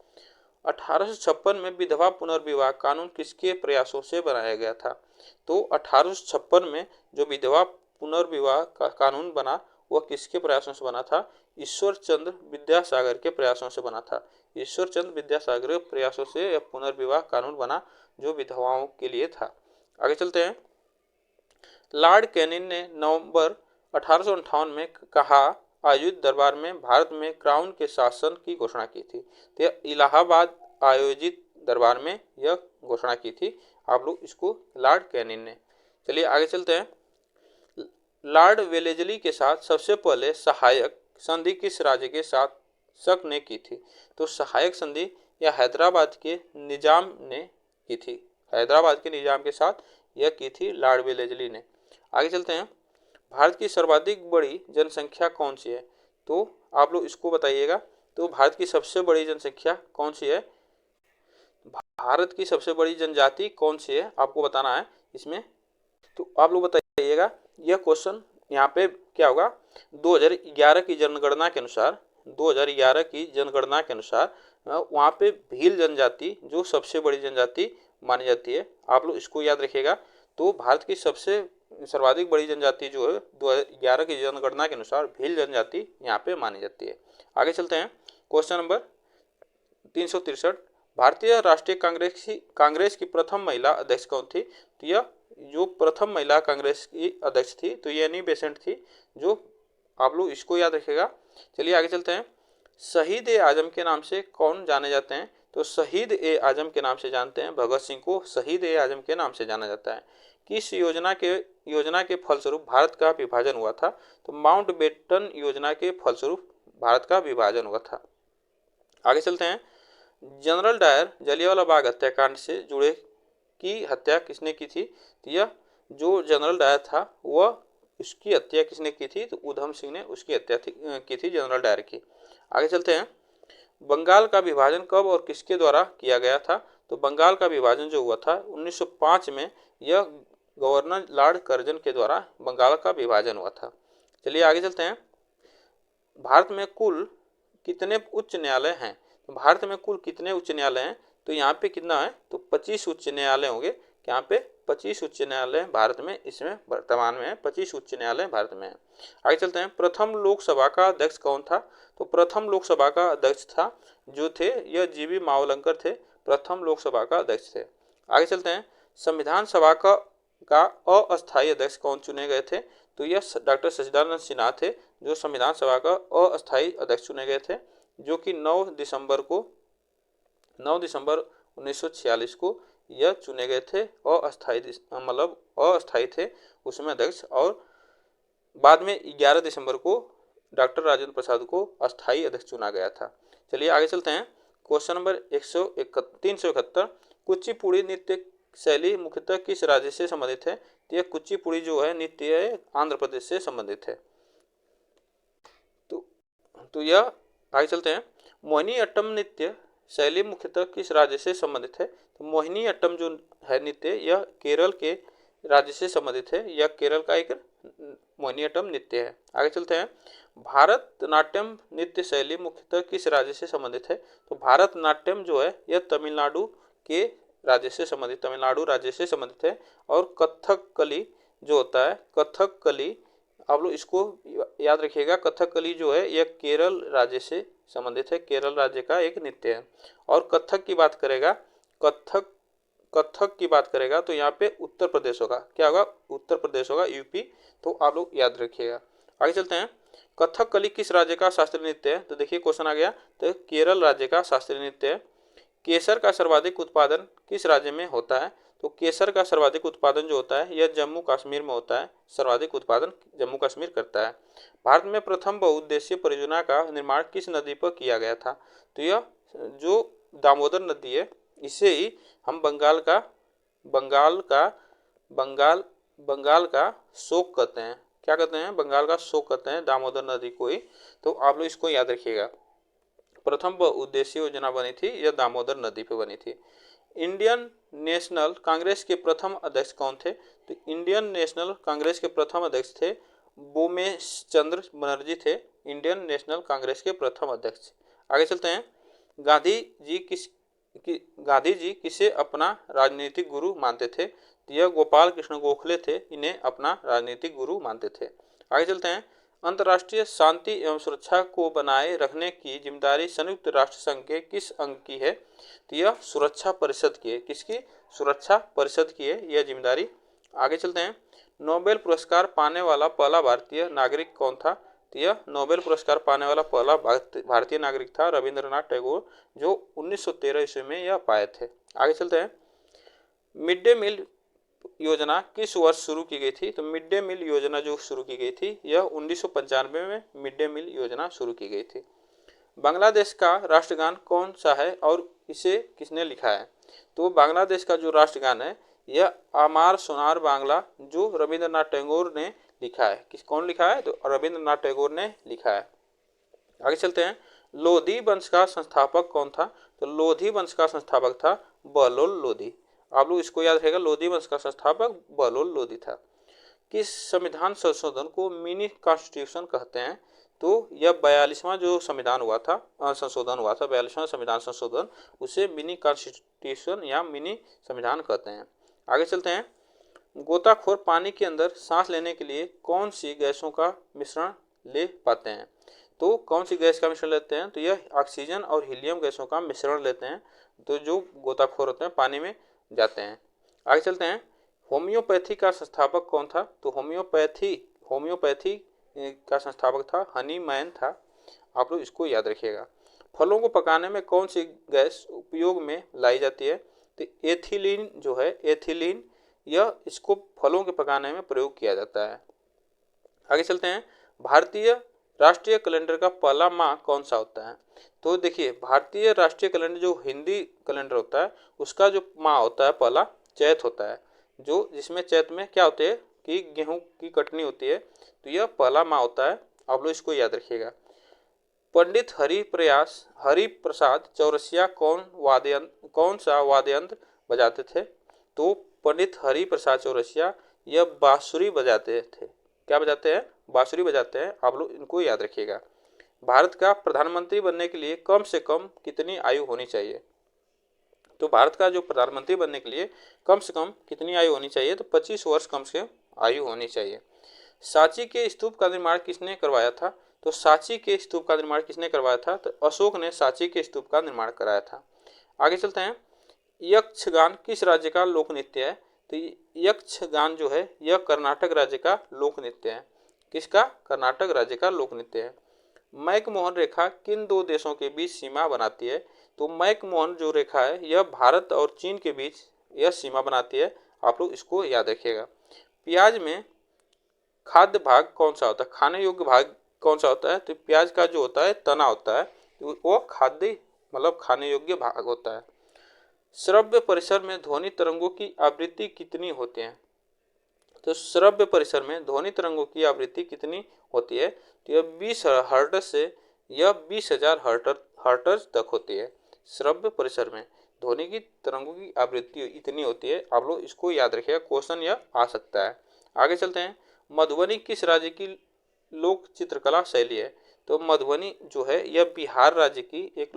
1856 में विधवा पुनर्विवाह कानून किसके प्रयासों से बनाया गया था, तो 1856 में जो विधवा पुनर्विवाह का कानून बना वह किसके प्रयासों से बना था, ईश्वर चंद्र विद्यासागर के प्रयासों से बना था। ईश्वर चंद्र विद्यासागर के प्रयासों से यह पुनर्विवाह कानून बना जो विधवाओं के लिए था। आगे चलते हैं, लॉर्ड कैनिंग ने नवंबर 1858 में कहा आयोजित दरबार में भारत में क्राउन के शासन की घोषणा की थी, तो इलाहाबाद आयोजित दरबार में यह घोषणा की थी। आप लोग इसको लॉर्ड कैनिंग ने। चलिए आगे चलते हैं, लॉर्ड वेलेजली के साथ सबसे पहले सहायक संधि किस राज्य के साथ शक ने की थी, तो सहायक संधि या हैदराबाद के निजाम ने की थी, हैदराबाद के निजाम के साथ यह की थी लॉर्ड वेलेजली ने। आगे चलते हैं, भारत की सर्वाधिक बड़ी जनसंख्या कौन सी है, तो आप लोग इसको बताइएगा। तो भारत की सबसे बड़ी जनसंख्या कौन सी है, भारत की सबसे बड़ी जनजाति कौन सी है, आपको बताना है इसमें। तो आप लोग बताइएगा, यह क्वेश्चन यहाँ पे क्या होगा, 2011 की जनगणना के अनुसार, 2011 की जनगणना के अनुसार वहाँ पे भील जनजाति जो सबसे बड़ी जनजाति मानी जाती है। आप लोग इसको याद रखिएगा। तो भारत की सबसे सर्वाधिक बड़ी जनजाति जो है 2011 की जनगणना के अनुसार भील जनजाति यहाँ पे मानी जाती है। आगे चलते हैं, क्वेश्चन नंबर 363, भारतीय राष्ट्रीय कांग्रेस की प्रथम महिला अध्यक्ष कौन थी, तो यह जो प्रथम महिला कांग्रेस की अध्यक्ष थी तो ये एनी बेसेंट थी, जो आप लोग इसको याद रखिएगा। चलिए आगे चलते हैं, शहीद ए आजम के नाम से कौन जाने जाते हैं, तो शहीद ए आजम के नाम से जानते हैं भगत सिंह को, शहीद ए आजम के नाम से जाना जाता है। किस योजना के फलस्वरूप भारत का विभाजन हुआ था, तो माउंटबेटन योजना के फलस्वरूप भारत का विभाजन हुआ था। आगे चलते हैं, जनरल डायर जलियांवाला बाग हत्याकांड से जुड़े की हत्या किसने की थी, तो यह जो जनरल डायर था वह उसकी हत्या किसने की थी, तो उधम सिंह ने उसकी हत्या की थी जनरल डायर की। आगे चलते हैं, बंगाल का विभाजन कब और किसके द्वारा किया गया था, तो बंगाल का विभाजन जो हुआ था 1905 में, यह गवर्नर लॉर्ड कर्जन के द्वारा बंगाल का विभाजन हुआ था। चलिए आगे चलते हैं। भारत में कुल कितने उच्च न्यायालय हैं? तो भारत में कुल कितने उच्च न्यायालय हैं? तो यहाँ पे कितना है? तो 25 उच्च न्यायालय होंगे। यहाँ पे 25 उच्च न्यायालय भारत में इसमें वर्तमान में है, 25 उच्च न्यायालय भारत में है। आगे चलते हैं। प्रथम लोकसभा का अध्यक्ष कौन था? तो प्रथम लोकसभा का अध्यक्ष था जो थे यह जीवी मावलंकर थे, प्रथम लोकसभा का अध्यक्ष थे। आगे चलते हैं। संविधान सभा का अस्थायी अध्यक्ष कौन चुने गए थे? तो यह डॉक्टर सच्चिदानंद सिन्हा थे जो संविधान सभा का अस्थायी अध्यक्ष चुने गए थे, जो कि 9 दिसंबर 1946 को यह चुने गए थे। अस्थायी मतलब अस्थायी थे उसमें अध्यक्ष, और बाद में 11 दिसंबर को डॉक्टर राजेंद्र प्रसाद को अस्थायी अध्यक्ष चुना गया था। चलिए आगे चलते हैं। क्वेश्चन नंबर 371, कुचिपुड़ी नृत्य शैली मुख्यतः किस राज्य से संबंधित है? तो यह कुचिपुड़ी जो है नृत्य है आंध्र प्रदेश से संबंधित है। तो यह आगे चलते हैं। मोहिनी अट्टम नृत्य शैली मुख्यतः किस राज्य से संबंधित है? तो मोहिनी अट्टम जो है नृत्य यह केरल के राज्य से संबंधित है, यह केरल का एक मोहिनी अट्टम नृत्य है। आगे चलते हैं। भारतनाट्यम नृत्य शैली मुख्यतः किस राज्य से संबंधित है? तो भारतनाट्यम जो है यह तमिलनाडु के राज्य से संबंधित, तमिलनाडु राज्य से संबंधित है। और कथकली जो होता है, कथकली आप लोग इसको याद रखिएगा, कथकली जो है यह केरल राज्य से संबंधित है, केरल राज्य का एक नृत्य है। और कथक की बात करेगा, कथक की बात करेगा तो यहाँ पे उत्तर प्रदेश होगा। क्या होगा? उत्तर प्रदेश होगा, यूपी। तो आप लोग याद रखिएगा। आगे चलते हैं। कथकली किस राज्य का शास्त्रीय नृत्य है? तो देखिए क्वेश्चन आ गया, तो केरल राज्य का शास्त्रीय नृत्य है। केसर का सर्वाधिक उत्पादन किस राज्य में होता है? तो केसर का सर्वाधिक उत्पादन जो होता है यह जम्मू कश्मीर में होता है, सर्वाधिक उत्पादन जम्मू कश्मीर करता है। भारत में प्रथम बहुउद्देशीय परियोजना का निर्माण किस नदी पर किया गया था? तो यह जो दामोदर नदी है, इसे ही हम बंगाल का शोक कहते हैं। क्या कहते हैं? बंगाल का शोक कहते हैं दामोदर नदी को ही। तो आप लोग इसको याद रखिएगा। प्रथम उद्देश्य योजना बनी थी यह दामोदर नदी पे बनी थी। इंडियन नेशनल कांग्रेस के प्रथम अध्यक्ष कौन थे? तो इंडियन नेशनल कांग्रेस के प्रथम अध्यक्ष थे बोमेश चंद्र बनर्जी थे, इंडियन नेशनल कांग्रेस के प्रथम अध्यक्ष। आगे चलते हैं। गांधी जी किसे अपना राजनीतिक गुरु मानते थे? तो यह गोपाल कृष्ण गोखले थे, इन्हें अपना राजनीतिक गुरु मानते थे। आगे चलते हैं। अंतर्राष्ट्रीय शांति एवं सुरक्षा को बनाए रखने की जिम्मेदारी संयुक्त राष्ट्र संघ के किस अंग की है? तो यह सुरक्षा परिषद की है। किसकी? सुरक्षा परिषद की है यह जिम्मेदारी। आगे चलते हैं। नोबेल पुरस्कार पाने वाला पहला भारतीय नागरिक कौन था? तो यह नोबेल पुरस्कार पाने वाला पहला भारतीय नागरिक था रविंद्रनाथ टैगोर, जो 1913 ईस्वी में यह पाए थे। आगे चलते हैं। मिड डे मील योजना किस वर्ष शुरू की गई थी? तो मिड डे मील योजना जो शुरू की गई थी यह 1995 में मिड डे मील योजना शुरू की गई थी। बांग्लादेश का राष्ट्रगान कौन सा है और इसे किसने लिखा है? तो बांग्लादेश का जो राष्ट्रगान है यह आमार सोनार बांग्ला, जो रविंद्रनाथ टैगोर ने लिखा है। कौन लिखा है? तो रविंद्रनाथ टैगोर ने लिखा है। आगे चलते हैं। लोधी वंश का संस्थापक कौन था? तो लोधी वंश का संस्थापक था बहलोल लोधी। आप लोग इसको याद रखेगा, लोधी वंश का संस्थापक बहलोल लोधी था। किस संविधान संशोधन को मिनी कॉन्स्टिट्यूशन कहते हैं? तो यह 42वां जो संविधान हुआ था, संशोधन हुआ था, 42वां संविधान संशोधन, उसे मिनी कॉन्स्टिट्यूशन या मिनी संविधान कहते हैं। आगे चलते हैं। गोताखोर पानी के अंदर सांस लेने के लिए कौन सी गैसों का मिश्रण ले पाते हैं? तो कौन सी गैस का मिश्रण लेते हैं? तो यह ऑक्सीजन और हीलियम गैसों का मिश्रण लेते हैं, तो जो गोताखोर होते हैं पानी में जाते हैं। आगे चलते हैं। होम्योपैथी का संस्थापक कौन था? तो होम्योपैथी का संस्थापक था हनीमैन था। आप लोग इसको याद रखिएगा। फलों को पकाने में कौन सी गैस उपयोग में लाई जाती है? तो एथिलीन जो है, एथिलीन, यह इसको फलों के पकाने में प्रयोग किया जाता है। आगे चलते हैं। भारतीय राष्ट्रीय कैलेंडर का पहला माह कौन सा होता है? तो देखिए, भारतीय राष्ट्रीय कैलेंडर जो हिंदी कैलेंडर होता है उसका जो माह होता है पहला चैत होता है, जो जिसमें चैत में क्या होते हैं कि गेहूं की कटनी होती है, तो यह पहला माह होता है। आप लोग इसको याद रखिएगा। पंडित हरि प्रसाद चौरसिया कौन सा वाद्य यंत्र बजाते थे? तो पंडित हरि प्रसाद चौरसिया यह बांसुरी बजाते थे। क्या बजाते हैं? बांसुरी बजाते हैं। आप लोग इनको याद रखिएगा। भारत का प्रधानमंत्री बनने के लिए कम से कम कितनी आयु होनी चाहिए? तो भारत का जो प्रधानमंत्री बनने के लिए कम से कम कितनी आयु होनी चाहिए? तो 25 वर्ष कम से कम आयु होनी चाहिए। सांची के स्तूप का निर्माण किसने करवाया था? तो सांची के स्तूप का निर्माण किसने करवाया था? तो अशोक ने सांची के स्तूप का निर्माण कराया था। आगे चलते हैं। यक्षगान किस राज्य का लोक नृत्य है? तो यक्षगान जो है यह कर्नाटक राज्य का लोक नृत्य है। किसका? कर्नाटक राज्य का लोक नृत्य है। मैकमोहन रेखा किन दो देशों के बीच सीमा बनाती है? तो मैकमोहन जो रेखा है यह भारत और चीन के बीच यह सीमा बनाती है। आप लोग इसको याद रखिएगा। प्याज में खाद्य भाग कौन सा होता है? खाने योग्य भाग कौन सा होता है? तो प्याज का जो होता है तना होता है, वो खाद्य मतलब खाने योग्य भाग होता है। श्रव्य परिसर में ध्वनि तरंगों की आवृत्ति कितनी होती है? तो श्रव्य परिसर में ध्वनि तरंगों की आवृत्ति कितनी होती है? तो यह 20 हर्ट्ज से यह 20,000 हर्ट्ज तक होती है। श्रव्य परिसर में ध्वनि की तरंगों की आवृत्ति इतनी होती है। आप लोग इसको याद रखिएगा, क्वेश्चन यह आ सकता है। आगे चलते हैं। मधुबनी किस राज्य की लोक चित्रकला शैली है? तो मधुबनी जो है यह बिहार राज्य की एक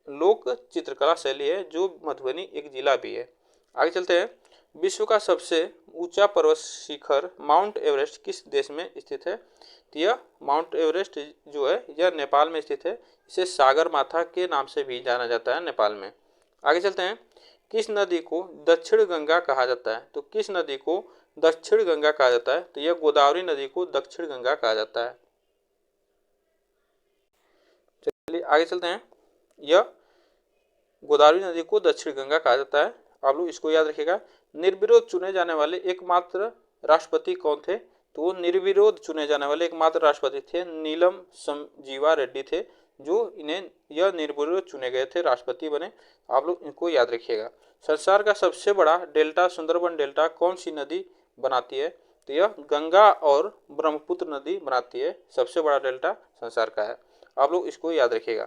लोक चित्रकला शैली है, जो मधुबनी एक जिला भी है। आगे चलते हैं। विश्व का सबसे ऊंचा पर्वत शिखर माउंट एवरेस्ट किस देश में स्थित है? तो यह माउंट एवरेस्ट जो है यह नेपाल में स्थित है। इसे सागर माथा के नाम से भी जाना जाता है नेपाल में। आगे चलते हैं। किस नदी को दक्षिण गंगा कहा जाता है? तो किस नदी को दक्षिण गंगा कहा जाता है? तो यह गोदावरी नदी को दक्षिण गंगा कहा जाता है। चलिए आगे चलते हैं। यह गोदावरी नदी को दक्षिण गंगा कहा जाता है। आप लोग इसको याद रखिएगा। निर्विरोध चुने जाने वाले एकमात्र राष्ट्रपति कौन थे? तो निर्विरोध चुने जाने वाले एकमात्र राष्ट्रपति थे नीलम संजीवा रेड्डी थे, जो इन्हें यह निर्विरोध चुने गए थे, राष्ट्रपति बने। आप लोग इनको याद रखिएगा। संसार का सबसे बड़ा डेल्टा सुंदरबन डेल्टा कौन सी नदी बनाती है? तो यह गंगा और ब्रह्मपुत्र नदी बनाती है। सबसे बड़ा डेल्टा संसार का है। आप लोग इसको याद रखिएगा।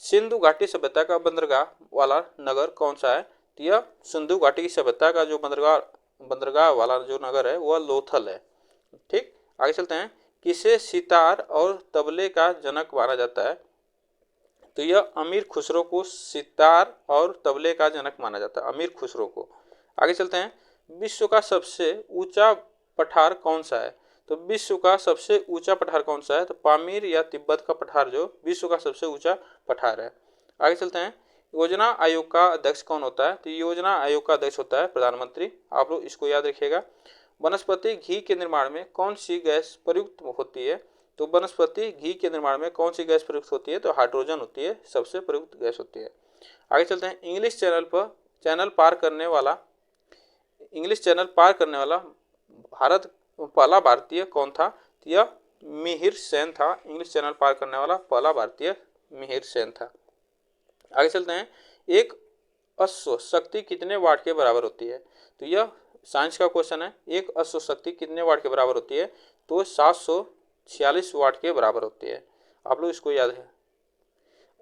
सिंधु घाटी सभ्यता का बंदरगाह वाला नगर कौन सा है? तो यह सिंधु घाटी की सभ्यता का जो बंदरगाह वाला जो नगर है वह लोथल है। ठीक, आगे चलते हैं। किसे सितार और तबले का जनक माना जाता है? तो यह अमीर खुसरो को सितार और तबले का जनक माना जाता है, अमीर खुसरो को। आगे चलते हैं। विश्व का सबसे ऊंचा पठार कौन सा है? तो विश्व का सबसे ऊंचा पठार कौन सा है? तो पामीर या तिब्बत का पठार जो विश्व का सबसे ऊंचा पठार है। आगे चलते हैं। योजना आयोग का अध्यक्ष कौन होता है? तो योजना आयोग का अध्यक्ष होता है प्रधानमंत्री। आप लोग इसको याद रखिएगा। वनस्पति घी के निर्माण में कौन सी गैस प्रयुक्त होती है? तो वनस्पति घी के निर्माण में कौन सी गैस प्रयुक्त होती है? तो हाइड्रोजन होती है, सबसे प्रयुक्त गैस होती है। आगे चलते हैं। इंग्लिश चैनल पार करने वाला भारत पहला भारतीय कौन था? तो यह मिहिर सेन था। इंग्लिश चैनल पार करने वाला पहला भारतीय मिहिर सेन था। आगे चलते हैं। एक अश्व शक्ति कितने वाट के बराबर होती है? तो यह साइंस का क्वेश्चन है। एक अश्व शक्ति कितने वाट के बराबर होती है? तो 746 वाट के बराबर होती है। आप लोग इसको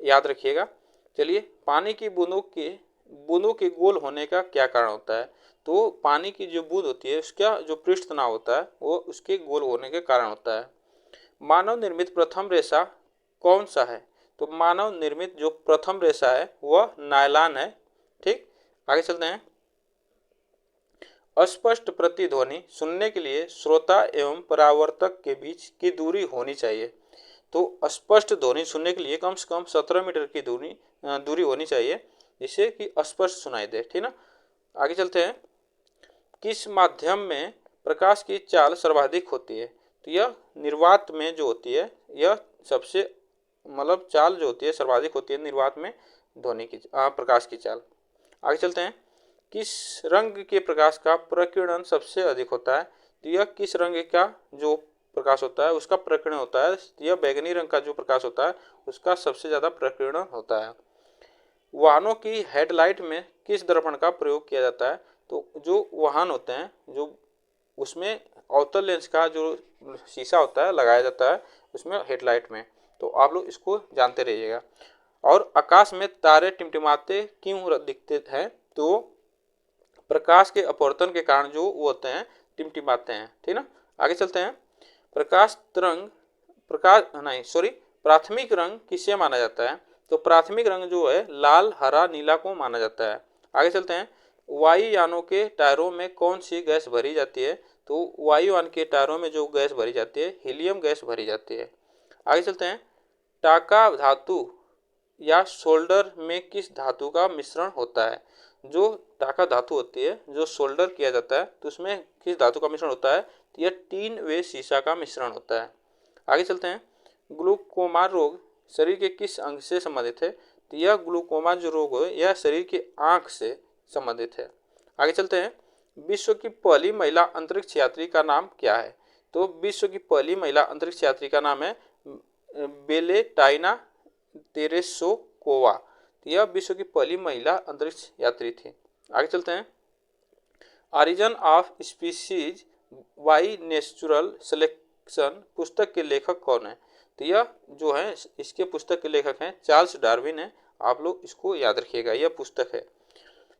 याद रखिएगा। चलिए, पानी की बूंदों के गोल होने का क्या कारण होता है? तो पानी की जो बूंद होती है उसका जो पृष्ठ तनाव होता है वो उसके गोल होने के कारण होता है। मानव निर्मित प्रथम रेशा कौन सा है? तो मानव निर्मित जो प्रथम रेशा है वह नायलॉन है। ठीक, आगे चलते हैं। अस्पष्ट प्रतिध्वनि सुनने के लिए श्रोता एवं परावर्तक के बीच की दूरी होनी चाहिए। तो स्पष्ट ध्वनि सुनने के लिए कम से कम 17 मीटर की दूरी होनी चाहिए, जिससे कि स्पष्ट सुनाई दे। ठीक ना। आगे चलते हैं। किस माध्यम में प्रकाश की चाल सर्वाधिक होती है? तो यह निर्वात में जो होती है यह सबसे चाल जो होती है सर्वाधिक होती है निर्वात में ध्वनि की प्रकाश की चाल। आगे चलते हैं। किस रंग के प्रकाश का प्रकीर्णन सबसे अधिक होता है? तो यह किस रंग का जो प्रकाश होता है उसका प्रकीर्णन होता है, यह बैगनी रंग का जो प्रकाश होता है उसका सबसे ज्यादा प्रकीर्णन होता है। वाहनों की हेडलाइट में किस दर्पण का प्रयोग किया जाता है? तो जो वाहन होते हैं जो उसमें अवतल लेंस का जो शीशा होता है लगाया जाता है उसमें हेडलाइट में। तो आप लोग इसको जानते रहिएगा। और आकाश में तारे टिमटिमाते क्यों दिखते हैं? तो प्रकाश के अपवर्तन के कारण जो वो होते हैं, टिमटिमाते हैं, ठीक ना। आगे चलते हैं। प्रकाश तरंग प्रकाश नहीं सॉरी प्राथमिक रंग किसे माना जाता है? तो प्राथमिक रंग जो है लाल, हरा, नीला को माना जाता है। आगे चलते हैं। वायुयानों के टायरों में कौन सी गैस भरी जाती है? तो वायुयान के टायरों में जो गैस भरी जाती है, हीलियम गैस भरी जाती है। आगे चलते हैं। टाका धातु या सोल्डर में किस धातु का मिश्रण होता है? जो टाका धातु होती है, जो सोल्डर किया जाता है, तो उसमें किस धातु का मिश्रण होता है? तो यह टीन वे सीसा का मिश्रण होता है। आगे चलते हैं। ग्लूकोमा रोग शरीर के किस अंग से संबंधित है? तो यह ग्लूकोमा जो रोग है यह शरीर के आंख से संबंधित है। आगे चलते हैं। विश्व की पहली महिला अंतरिक्ष यात्री का नाम क्या है? तो विश्व की पहली महिला अंतरिक्ष यात्री का नाम है बेलेटाइना तेरेसोकोवा। यह विश्व की पहली महिला अंतरिक्ष यात्री थी। आगे चलते हैं। Origin of species by natural selection पुस्तक के लेखक कौन है? तो यह जो है इसके पुस्तक के लेखक हैं चार्ल्स डार्विन है। आप लोग इसको याद रखिएगा, यह पुस्तक है।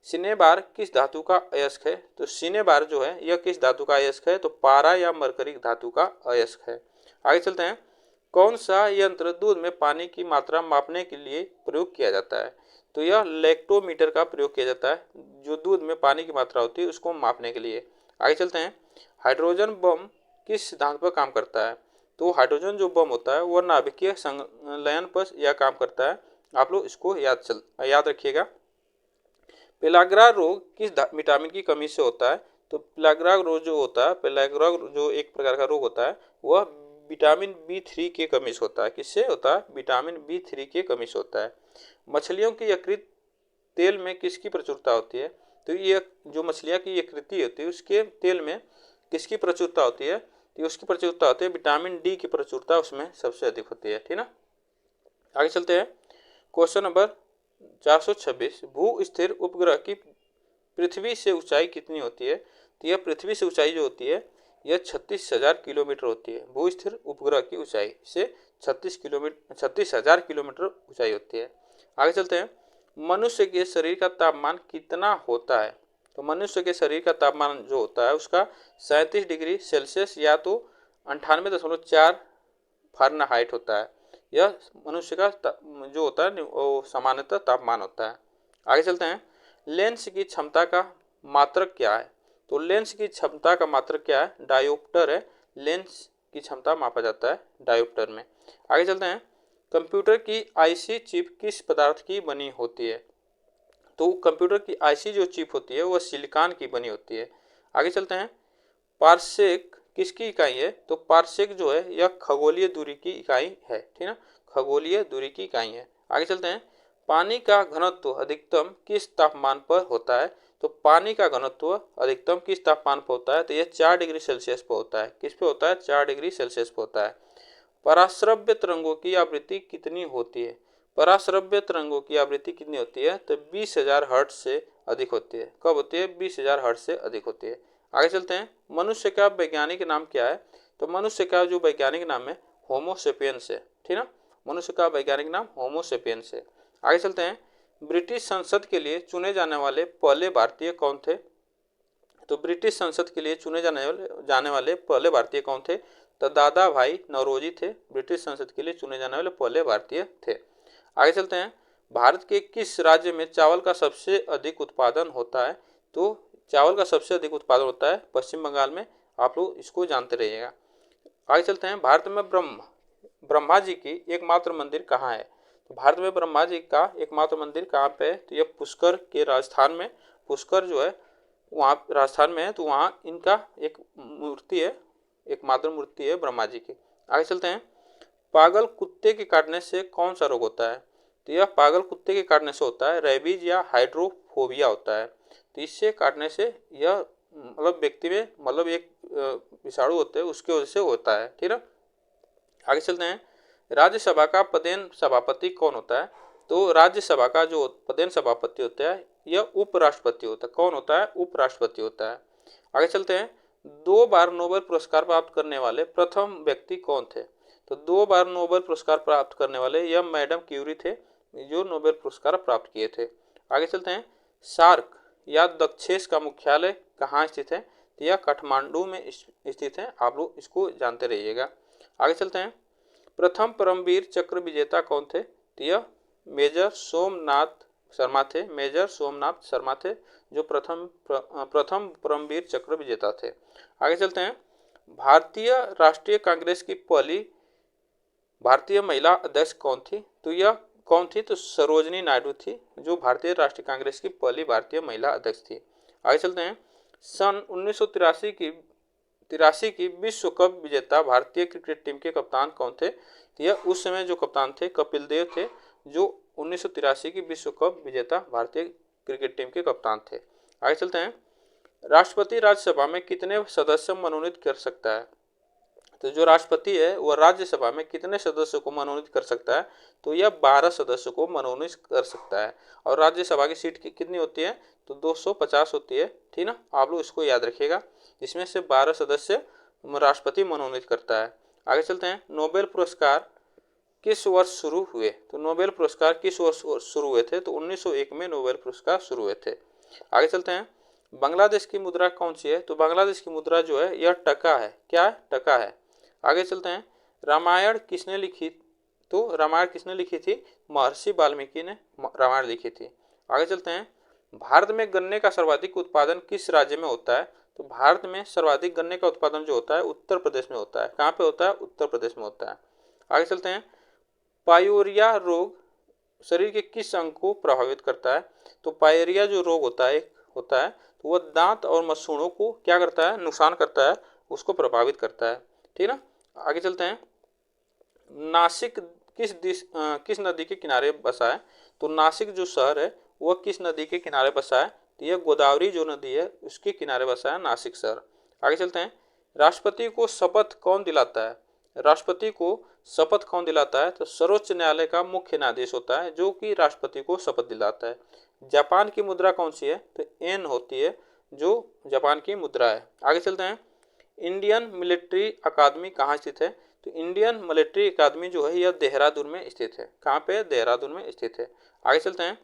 सिनेबार किस धातु का अयस्क है? तो सिनेबार जो है यह किस धातु का अयस्क है? तो पारा या मरकरी धातु का अयस्क है। आगे चलते हैं। कौन सा यंत्र दूध में पानी की मात्रा मापने के लिए प्रयोग किया जाता है? तो यह लैक्टोमीटर का प्रयोग किया जाता है, जो दूध में पानी की मात्रा होती है उसको मापने के लिए। आगे चलते हैं। हाइड्रोजन बम किस सिद्धांत पर काम करता है? तो हाइड्रोजन जो बम होता है वह नाभिकीय संलयन पर यह काम करता है। आप लोग इसको याद रखिएगा। पेलाग्रा रोग किस विटामिन की कमी से होता है? तो पेलाग्रा रोग जो होता है, पेलाग्रा जो एक प्रकार का रोग होता है, वह विटामिन B3 की कमी से होता है। किससे होता है? विटामिन B3 की कमी से होता है। मछलियों की यकृत तेल में किसकी प्रचुरता होती है? तो ये जो मछलियाँ की यकृति होती है उसके तेल में किसकी प्रचुरता होती है? तो उसकी प्रचुरता होती है विटामिन D की प्रचुरता उसमें सबसे अधिक होती है, ठीक ना। आगे चलते हैं। Question number 426। भू स्थिर उपग्रह की पृथ्वी से ऊंचाई कितनी होती है? तो यह पृथ्वी से ऊंचाई जो होती है यह 36,000 किलोमीटर होती है। भू स्थिर उपग्रह की ऊंचाई से 36,000 किलोमीटर ऊंचाई होती है। आगे चलते हैं। मनुष्य के शरीर का तापमान कितना होता है? तो मनुष्य के शरीर का तापमान जो होता है उसका 37 डिग्री सेल्सियस या तो 98.4 फ़ारेनहाइट होता है। यह मनुष्य का जो होता है वो सामान्यतः तापमान होता है। आगे चलते हैं। लेंस की क्षमता का मात्रक क्या है? तो लेंस की क्षमता का मात्रक क्या है? डायोप्टर है। लेंस की क्षमता मापा जाता है डायोप्टर में। आगे चलते हैं। कंप्यूटर की आईसी चिप किस पदार्थ की बनी होती है? तो कंप्यूटर की आईसी जो चिप होती है वह सिलिकॉन की बनी होती है। आगे चलते हैं। पारसेक किसकी इकाई है? तो पारसेक जो है यह खगोलीय दूरी की इकाई है, ठीक ना, खगोलीय दूरी की इकाई है। आगे चलते हैं। पानी का घनत्व अधिकतम किस तापमान पर होता है? तो पानी का घनत्व अधिकतम किस तापमान पर होता है? तो यह 4 डिग्री सेल्सियस पर होता है। किस पे होता है? 4 डिग्री सेल्सियस पर होता है। पराश्रव्य तरंगों की आवृत्ति कितनी होती है? पराश्रव्य तरंगों की आवृत्ति कितनी होती है? तो 20,000 हर्ट्ज से अधिक होती है। कब होती है? 20,000 हर्ट्ज से अधिक होती है। आगे चलते हैं। मनुष्य का वैज्ञानिक नाम क्या है? तो मनुष्य का जो वैज्ञानिक नाम है होमो सेपियंस है, ठीक ना। मनुष्य का वैज्ञानिक नाम होमो सेपियंस है। आगे चलते हैं। ब्रिटिश संसद के लिए चुने जाने वाले पहले भारतीय कौन थे? तो ब्रिटिश संसद के लिए चुने जाने वाले पहले भारतीय कौन थे? तो दादा भाई नौरोजी थे ब्रिटिश संसद के लिए चुने जाने वाले पहले भारतीय थे। आगे चलते हैं। भारत के किस राज्य में चावल का सबसे अधिक उत्पादन होता है? तो चावल का सबसे अधिक उत्पादन होता है पश्चिम बंगाल में। आप लोग इसको जानते रहिएगा। आगे चलते हैं। भारत में ब्रह्मा जी की एकमात्र मंदिर कहाँ है? तो भारत में ब्रह्मा जी का एकमात्र मंदिर कहाँ पे है? तो यह पुष्कर के राजस्थान में, पुष्कर जो है वहाँ राजस्थान में है, तो वहाँ इनका एक मूर्ति है, एकमात्र मूर्ति है ब्रह्मा जी की। आगे चलते हैं। पागल कुत्ते के काटने से कौन सा रोग होता है? तो यह पागल कुत्ते के काटने से होता है रेबीज या हाइड्रोफोबिया होता है। तो इससे काटने से यह मतलब व्यक्ति में मतलब एक विषाणु होते हैं उसके वजह से होता है, ठीक है। आगे चलते हैं। राज्यसभा का पदेन सभापति कौन होता है? तो राज्यसभा का जो पदेन सभापति होता है यह उपराष्ट्रपति होता है। कौन होता है? उपराष्ट्रपति होता है। आगे चलते हैं। 2 बार नोबेल पुरस्कार प्राप्त करने वाले प्रथम व्यक्ति कौन थे? तो 2 बार नोबेल पुरस्कार प्राप्त करने वाले यह मैडम क्यूरी थे, जो नोबेल पुरस्कार प्राप्त किए थे। आगे चलते हैं। सार्क या दक्षेस का मुख्यालय कहाँ स्थित है? तो यह काठमांडू में स्थित है। आप लोग इसको जानते रहिएगा। आगे चलते हैं। प्रथम परमवीर चक्र विजेता कौन थे? तो यह मेजर सोमनाथ शर्मा थे। मेजर सोमनाथ शर्मा थे जो प्रथम परमवीर चक्र विजेता थे। आगे चलते हैं। भारतीय राष्ट्रीय कांग्रेस की पहली भारतीय महिला अध्यक्ष कौन थी? तो यह कौन थी? तो सरोजनी नायडू थी, जो भारतीय राष्ट्रीय कांग्रेस की पहली भारतीय महिला अध्यक्ष थी। आगे चलते हैं। सन 1983 की विश्व कप विजेता भारतीय क्रिकेट टीम के कप्तान कौन थे? तो यह उस समय जो कप्तान थे कपिल देव थे, जो 1983 की विश्व कप विजेता भारतीय क्रिकेट टीम के कप्तान थे। आगे चलते हैं। राष्ट्रपति राज्यसभा में कितने सदस्य मनोनीत कर सकता है? तो जो राष्ट्रपति है वह राज्यसभा में कितने सदस्यों को मनोनीत कर सकता है? तो यह 12 सदस्यों को मनोनीत कर सकता है। और राज्यसभा की सीट कितनी होती है? तो 250 होती है। ठीक ना, आप लोग इसको याद रखिएगा। इसमें से 12 सदस्य राष्ट्रपति मनोनीत करता है। आगे चलते हैं। नोबेल पुरस्कार किस वर्ष शुरू हुए? तो नोबेल पुरस्कार किस वर्ष शुरू हुए थे? तो 1901 में नोबेल पुरस्कार शुरू हुए थे। आगे चलते हैं। बांग्लादेश की मुद्रा कौन सी है? तो बांग्लादेश की मुद्रा जो है यह टका है। क्या है? टका है। आगे चलते हैं। रामायण किसने लिखी? तो रामायण किसने लिखी थी? महर्षि वाल्मीकि ने रामायण लिखी थी। आगे चलते हैं। भारत में गन्ने का सर्वाधिक उत्पादन किस राज्य में होता है? तो भारत में सर्वाधिक गन्ने का उत्पादन जो होता है उत्तर प्रदेश में होता है। कहाँ पे होता है? उत्तर प्रदेश में होता है। आगे चलते हैं। पायोरिया रोग शरीर के किस अंग को प्रभावित करता है? तो पायरिया जो रोग होता है तो वह दांत और मसूड़ों को क्या करता है? नुकसान करता है, उसको प्रभावित करता है। ठीक ना। आगे चलते हैं। नासिक किस नदी के किनारे बसा है? तो नासिक जो शहर है वह किस नदी के किनारे बसा है? तो यह गोदावरी जो नदी है उसके किनारे बसा है नासिक शहर। आगे चलते हैं। राष्ट्रपति को शपथ कौन दिलाता है? राष्ट्रपति को शपथ कौन दिलाता है? तो सर्वोच्च न्यायालय का मुख्य न्यायाधीश होता है, जो कि राष्ट्रपति को शपथ दिलाता है। जापान की मुद्रा कौन सी है? तो येन होती है, जो जापान की मुद्रा है। आगे चलते हैं। इंडियन मिलिट्री अकादमी कहाँ स्थित है? तो इंडियन मिलिट्री अकादमी जो है यह देहरादून में स्थित है। कहाँ पे? देहरादून में स्थित है। आगे चलते हैं।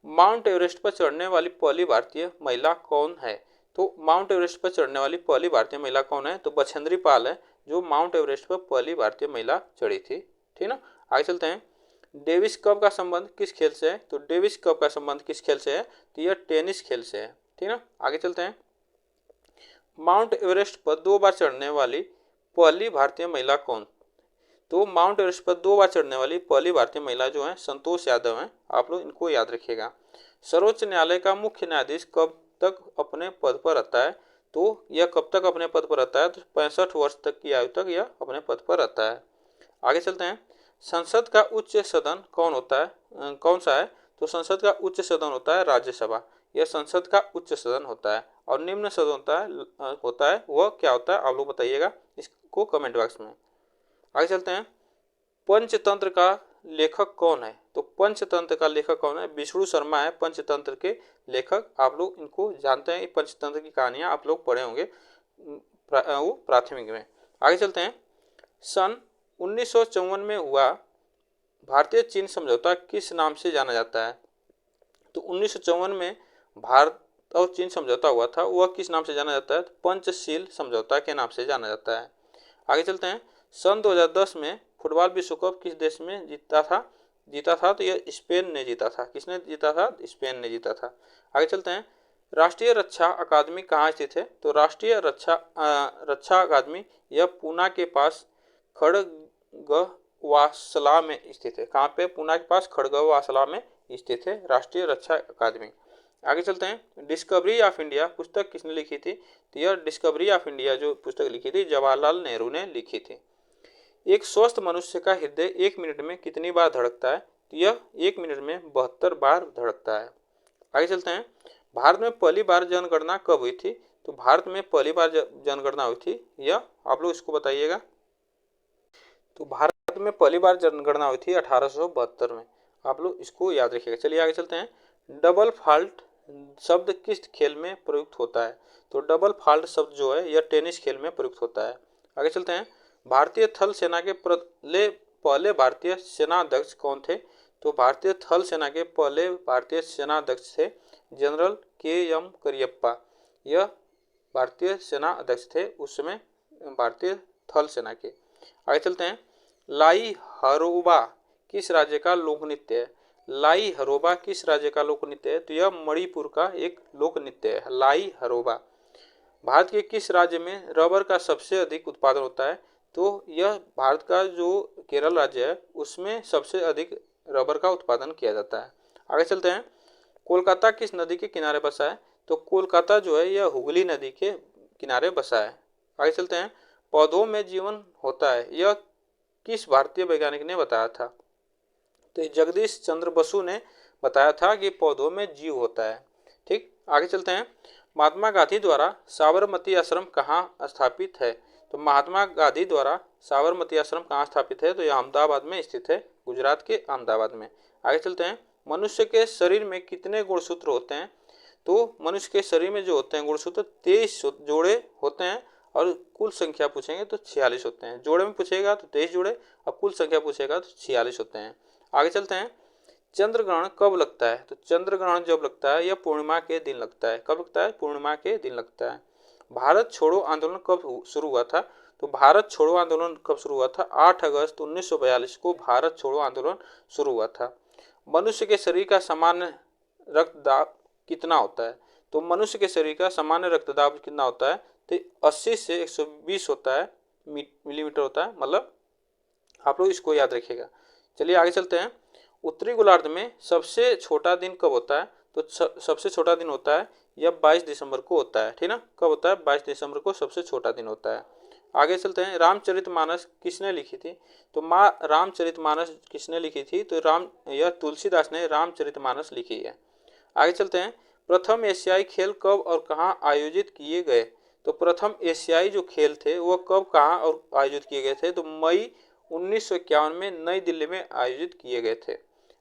माउंट एवरेस्ट पर चढ़ने वाली पहली भारतीय महिला कौन है? तो माउंट एवरेस्ट पर चढ़ने वाली पहली भारतीय महिला कौन है? तो बछेंद्री पाल है, जो माउंट एवरेस्ट पर पहली भारतीय महिला चढ़ी थी। ठीक ना। आगे चलते हैं। डेविस कप का संबंध किस खेल से है? तो डेविस कप का संबंध किस खेल से है? तो यह टेनिस खेल से है। ठीक ना। आगे चलते हैं। माउंट एवरेस्ट पर 2 बार चढ़ने वाली पहली भारतीय महिला कौन? तो माउंट एवरेस्ट पर 2 बार चढ़ने वाली पहली भारतीय महिला जो है संतोष यादव हैं। आप लोग इनको याद रखिएगा। सर्वोच्च न्यायालय का मुख्य न्यायाधीश कब तक अपने पद पर रहता है? तो यह कब तक अपने पद पर रहता है? तो 65 वर्ष तक की आयु तक यह अपने पद पर रहता है। आगे चलते हैं। संसद का उच्च सदन कौन होता है? कौन सा है? तो संसद का उच्च सदन होता है राज्यसभा। यह संसद का उच्च सदन होता है। और निम्न सदन होता है वह क्या होता है? आप लोग बताइएगा इसको कमेंट बॉक्स में। आगे चलते हैं। पंचतंत्र का लेखक कौन है? तो पंचतंत्र का लेखक कौन है? विष्णु शर्मा है पंचतंत्र के लेखक। आप लोग इनको जानते हैं। पंचतंत्र की कहानियां आप लोग पढ़े होंगे वो प्राथमिक में। आगे चलते हैं। सन 1954 में हुआ भारतीय चीन समझौता किस नाम से जाना जाता है? तो 1954 में भारत और चीन समझौता हुआ था, वह किस नाम से जाना जाता है? पंचशील समझौता के नाम से जाना जाता है। आगे चलते हैं। सन 2010 में फुटबॉल विश्व कप किस देश में जीता था? तो यह स्पेन ने जीता था। किसने जीता था? स्पेन ने जीता था। आगे चलते हैं। राष्ट्रीय रक्षा अकादमी कहाँ स्थित है? तो राष्ट्रीय रक्षा अकादमी यह पूना के पास खड़गवासला में स्थित है। कहाँ पे? पूना के पास खड़गवासला में स्थित है राष्ट्रीय रक्षा अकादमी। आगे चलते हैं। डिस्कवरी ऑफ इंडिया पुस्तक किसने लिखी थी? तो यह डिस्कवरी ऑफ इंडिया जो पुस्तक लिखी थी जवाहरलाल नेहरू ने लिखी थी। एक स्वस्थ मनुष्य का हृदय 1 मिनट में कितनी बार धड़कता है? तो यह 1 मिनट में 72 बार धड़कता है। आगे चलते हैं। भारत में पहली बार जनगणना कब हुई थी? तो भारत में पहली बार जनगणना हुई थी, यह आप लोग इसको बताइएगा। तो भारत में पहली बार जनगणना हुई थी 1872 में। आप लोग इसको याद रखिएगा। चलिए आगे चलते हैं। डबल फॉल्ट शब्द किस खेल में प्रयुक्त होता है? तो डबल फॉल्ट शब्द जो है यह टेनिस खेल में प्रयुक्त होता है। आगे चलते हैं। भारतीय थल सेना के पहले भारतीय सेना अध्यक्ष कौन थे? तो भारतीय थल सेना के पहले भारतीय सेना अध्यक्ष थे जनरल के.एम. करियप्पा। यह भारतीय सेना अध्यक्ष थे उस समय भारतीय थल सेना के। आगे चलते हैं। लाई हरोबा किस राज्य का लोक नृत्य है? लाई हरोबा किस राज्य का लोक नृत्य है? तो यह मणिपुर का एक लोक नृत्य है, लाई हरोबा। भारत के किस राज्य में रबर का सबसे अधिक उत्पादन होता है? तो यह भारत का जो केरल राज्य है उसमें सबसे अधिक रबर का उत्पादन किया जाता है। आगे चलते हैं। कोलकाता किस नदी के किनारे बसा है? तो कोलकाता जो है यह हुगली नदी के किनारे बसा है। आगे चलते हैं। पौधों में जीवन होता है, यह किस भारतीय वैज्ञानिक ने बताया था? तो जगदीश चंद्र बसु ने बताया था कि पौधों में जीव होता है। ठीक, आगे चलते हैं। महात्मा गांधी द्वारा साबरमती आश्रम कहाँ स्थापित है? तो महात्मा गांधी द्वारा साबरमती आश्रम कहाँ स्थापित है? तो यह अहमदाबाद में स्थित है, गुजरात के अहमदाबाद में। आगे चलते हैं। मनुष्य के शरीर में कितने गुणसूत्र होते हैं? तो मनुष्य के शरीर में जो होते हैं गुणसूत्र 23 जोड़े होते हैं और कुल संख्या पूछेंगे तो 46 होते हैं। जोड़े में पूछेगा तो 23 जोड़े और कुल संख्या पूछेगा तो 46 होते हैं। आगे चलते हैं। चंद्र ग्रहण कब लगता है? तो चंद्र ग्रहण जब लगता है यह पूर्णिमा के दिन लगता है। कब लगता है? पूर्णिमा के दिन लगता है। भारत छोड़ो आंदोलन कब शुरू हुआ था? तो भारत छोड़ो आंदोलन कब शुरू हुआ था? 8 अगस्त 1942 को भारत छोड़ो आंदोलन शुरू हुआ था। मनुष्य के शरीर का सामान्य रक्तदाब कितना होता है? तो मनुष्य के शरीर का सामान्य रक्तदाब कितना होता है? तो 80 से 120 होता है, मिलीमीटर होता है, मतलब आप लोग इसको याद रखिएगा। चलिए आगे चलते हैं। उत्तरी गोलार्ध में सबसे छोटा दिन कब होता है? तो सबसे छोटा दिन होता है यह 22 दिसंबर को होता है, ठीक ना। कब होता है? 22 दिसंबर को सबसे छोटा दिन होता है। आगे चलते हैं। रामचरितमानस किसने लिखी थी? तो माँ रामचरितमानस किसने लिखी थी? तो यह तुलसीदास ने रामचरितमानस लिखी है। आगे चलते हैं। प्रथम एशियाई खेल कब और कहाँ आयोजित किए गए? तो प्रथम एशियाई जो खेल थे वह कब, कहाँ और आयोजित किए गए थे? तो मई 1951 में नई दिल्ली में आयोजित किए गए थे।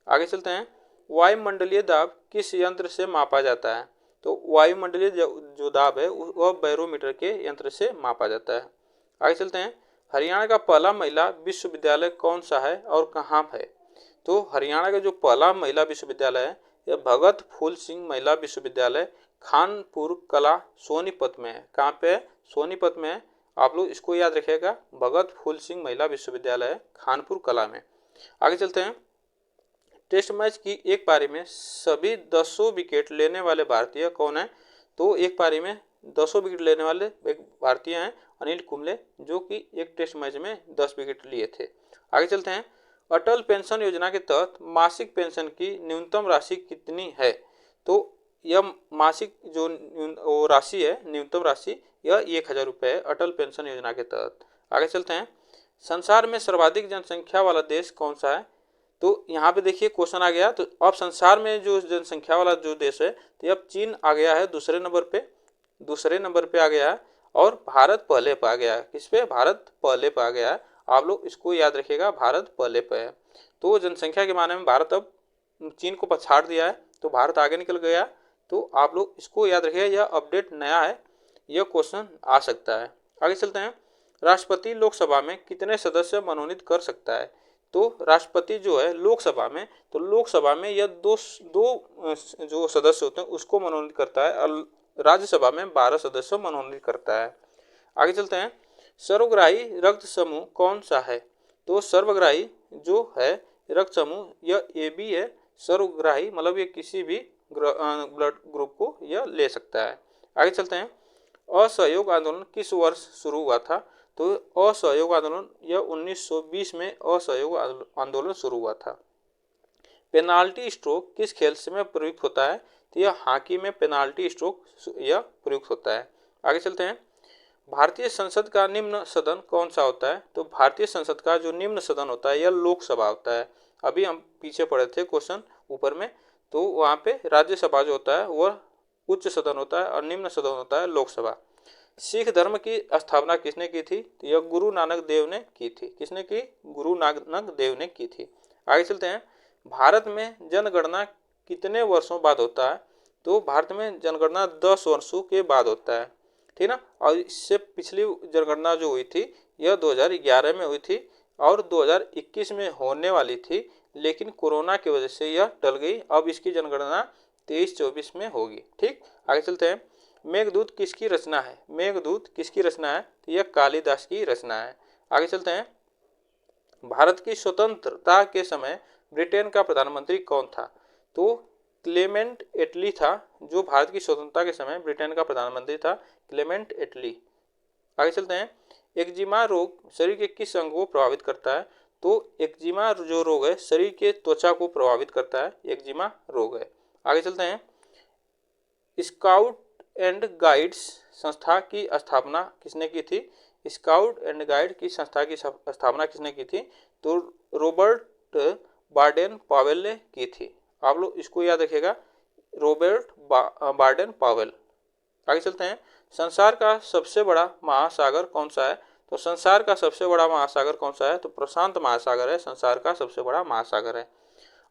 आगे चलते हैं। वायुमंडलीय दाब किस यंत्र से मापा जाता है? तो वायुमंडलीय जो दाब है वह बैरोमीटर के यंत्र से मापा जाता है। आगे चलते हैं। हरियाणा का पहला महिला विश्वविद्यालय कौन सा है और कहाँ है? तो हरियाणा का जो पहला महिला विश्वविद्यालय है यह भगत फूल सिंह महिला विश्वविद्यालय खानपुर कला सोनीपत में है। कहाँ पे है? सोनीपत में है। आप लोग इसको याद रखिएगा, भगत फूल सिंह महिला विश्वविद्यालय है खानपुर कला में। आगे चलते हैं। टेस्ट मैच की एक पारी में सभी 10 विकेट लेने वाले भारतीय कौन है? तो एक पारी में 10 विकेट लेने वाले एक भारतीय हैं अनिल कुंबले, जो कि एक टेस्ट मैच में 10 विकेट लिए थे। आगे चलते हैं। अटल पेंशन योजना के तहत मासिक पेंशन की न्यूनतम राशि कितनी है? तो यह मासिक जो राशि है, न्यूनतम राशि, यह 1000 रुपये है अटल पेंशन योजना के तहत। आगे चलते हैं। संसार में सर्वाधिक जनसंख्या वाला देश कौन सा है? तो यहाँ पे देखिए क्वेश्चन आ गया। तो अब संसार में जो जनसंख्या वाला जो देश है तो अब चीन आ गया है दूसरे नंबर पे आ गया है और भारत पहले पे आ गया है। किस पे? भारत पहले पे आ गया है। आप लोग इसको याद रखिएगा, भारत पहले पे है। तो जनसंख्या के मामले में भारत अब चीन को पछाड़ दिया है, तो भारत आगे निकल गया। तो आप लोग इसको याद रखिएगा, यह अपडेट नया है, यह क्वेश्चन आ सकता है। आगे चलते हैं। राष्ट्रपति लोकसभा में कितने सदस्य मनोनीत कर सकता है? तो राष्ट्रपति जो है लोकसभा में, तो लोकसभा में यह दो जो सदस्य होते हैं उसको मनोनीत करता है और राज्यसभा में 12 सदस्य मनोनीत करता है। आगे चलते हैं। सर्वग्राही रक्त समूह कौन सा है? तो सर्वग्राही जो है रक्त समूह यह AB है। सर्वग्राही मतलब ये किसी भी ब्लड ग्रुप को यह ले सकता है। आगे चलते हैं। असहयोग आंदोलन किस वर्ष शुरू हुआ था? तो असहयोग आंदोलन यह 1920 में असहयोग आंदोलन शुरू हुआ था। पेनाल्टी स्ट्रोक किस खेल से में प्रयुक्त होता है? तो यह हॉकी में पेनाल्टी स्ट्रोक यह प्रयुक्त होता है। आगे चलते हैं। भारतीय संसद का निम्न सदन कौन सा होता है? तो भारतीय संसद का जो निम्न सदन होता है यह लोकसभा होता है। अभी हम पीछे पढ़े थे क्वेश्चन ऊपर में, तो वहाँ पे राज्यसभा जो होता है वह उच्च सदन होता है और निम्न सदन होता है लोकसभा। सिख धर्म की स्थापना किसने की थी? तो यह गुरु नानक देव ने की थी। किसने की? गुरु नानक देव ने की थी। आगे चलते हैं। भारत में जनगणना कितने वर्षों बाद होता है? तो भारत में जनगणना 10 वर्षों के बाद होता है, ठीक ना। और इससे पिछली जनगणना जो हुई थी यह 2011 में हुई थी और 2021 में होने वाली थी, लेकिन कोरोना की वजह से यह टल गई। अब इसकी जनगणना 23-24 में होगी। ठीक, आगे चलते हैं। मेघदूत किसकी रचना है? मेघदूत किसकी रचना है? तो यह कालिदास की रचना है। आगे चलते हैं। भारत की स्वतंत्रता के समय ब्रिटेन का प्रधानमंत्री कौन था? तो क्लेमेंट एटली था, जो भारत की स्वतंत्रता के समय ब्रिटेन का प्रधानमंत्री था, क्लेमेंट एटली। आगे चलते हैं। एक्जिमा रोग शरीर के किस अंग को प्रभावित करता है? तो एक्जिमा जो रोग है शरीर के त्वचा को प्रभावित करता है, एक्जिमा रोग है। आगे चलते हैं। स्काउट एंड गाइड्स संस्था की स्थापना किसने की थी? स्काउट एंड गाइड की संस्था की स्थापना किसने की थी? तो रॉबर्ट बार्डेन पावेल ने की थी। आप लोग इसको याद रखिएगा, रॉबर्ट बार्डेन पावेल। आगे चलते हैं। संसार का सबसे बड़ा महासागर कौन सा है? तो संसार का सबसे बड़ा महासागर कौन सा है? तो प्रशांत महासागर है, संसार का सबसे बड़ा महासागर है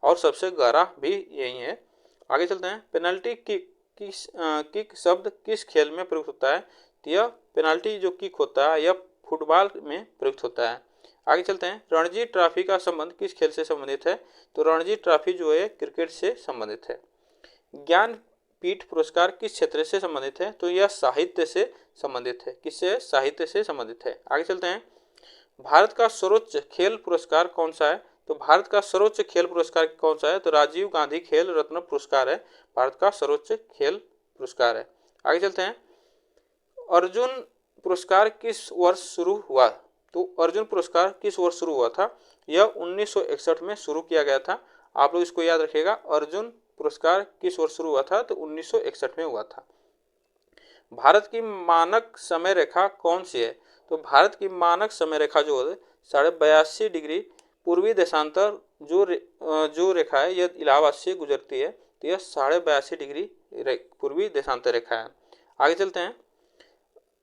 और सबसे गहरा भी यही है। आगे चलते हैं। पेनल्टी किक शब्द किस खेल में प्रयुक्त होता है? तो यह पेनल्टी जो किक होता है यह फुटबॉल में प्रयुक्त होता है। आगे चलते हैं। रणजी ट्रॉफी का संबंध किस खेल से संबंधित है? तो रणजी ट्रॉफी जो है क्रिकेट से संबंधित है। ज्ञानपीठ पुरस्कार किस क्षेत्र से संबंधित है? तो यह साहित्य से संबंधित है। किससे? साहित्य से संबंधित है। आगे चलते हैं। भारत का सर्वोच्च खेल पुरस्कार कौन सा है? तो भारत का सर्वोच्च खेल पुरस्कार कौन सा है? तो राजीव गांधी खेल रत्न पुरस्कार है, भारत का सर्वोच्च खेल पुरस्कार है। आगे चलते हैं। अर्जुन पुरस्कार किस वर्ष शुरू हुआ? तो अर्जुन पुरस्कार किस वर्ष शुरू हुआ था? यह 1961 में शुरू किया गया था। आप लोग इसको याद रखिएगा, अर्जुन पुरस्कार किस वर्ष शुरू हुआ था? तो 1961 में हुआ था। भारत की मानक समय रेखा कौन सी है? तो भारत की मानक समय रेखा जो है 82.5 डिग्री पूर्वी देशांतर जो रेखा है यह इलाहाबाद से गुजरती है, तो यह 82.5 डिग्री पूर्वी देशांतर रेखा है। आगे चलते हैं।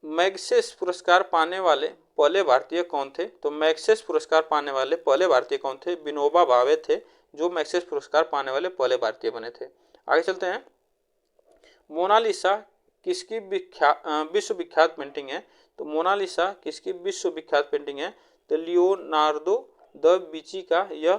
मैग्सेस पुरस्कार पाने वाले पहले भारतीय कौन थे? तो मैग्सेस पुरस्कार पाने वाले पहले भारतीय कौन थे? विनोबा भावे थे, जो मैग्सेस पुरस्कार पाने वाले पहले भारतीय बने थे। आगे चलते हैं। मोनालिसा किसकी विश्व विख्यात पेंटिंग है? तो मोनालिसा किसकी विश्व विख्यात पेंटिंग है? तो लियोनार्दो द विंची का यह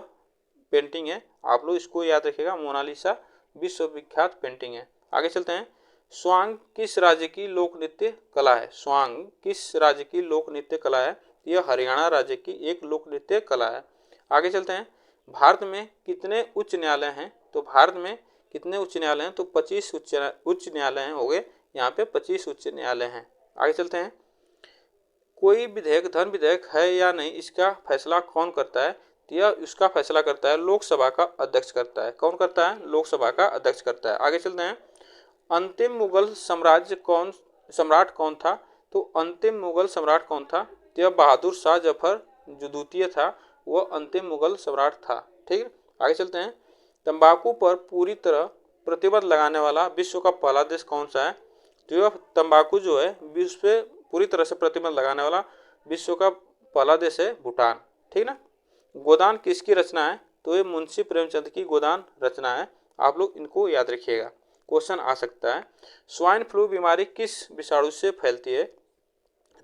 पेंटिंग है। आप लोग इसको याद रखिएगा, मोनालिसा विश्व विख्यात पेंटिंग है। आगे चलते हैं। स्वांग किस राज्य की लोक नृत्य कला है? स्वांग किस राज्य की लोक नृत्य कला है? यह हरियाणा राज्य की एक लोक नृत्य कला है। आगे चलते हैं। भारत में कितने उच्च न्यायालय हैं? तो भारत में कितने उच्च न्यायालय हैं? तो 25 उच्च न्यायालय हो गए, यहाँ पे 25 उच्च न्यायालय हैं। आगे चलते हैं। कोई विधेयक धन विधेयक है या नहीं, इसका फैसला कौन करता है? तो यह इसका फैसला करता है लोकसभा का अध्यक्ष करता है। कौन करता है? लोकसभा का अध्यक्ष करता है। आगे चलते हैं। अंतिम मुगल सम्राट कौन था? तो अंतिम मुगल सम्राट कौन था? तो यह बहादुर शाह जफर जो द्वितीय था, वह अंतिम मुगल सम्राट था। ठीक है, आगे चलते हैं। तंबाकू पर पूरी तरह प्रतिबंध लगाने वाला विश्व का पहला देश कौन सा है? तो यह तंबाकू जो है विश्व पे पूरी तरह से प्रतिबंध लगाने वाला विश्व का पहला देश है भूटान। ठीक ना। गोदान किसकी रचना है? तो ये मुंशी प्रेमचंद की गोदान रचना है। आप लोग इनको याद रखिएगा, क्वेश्चन आ सकता है। स्वाइन फ्लू बीमारी किस विषाणु से फैलती है?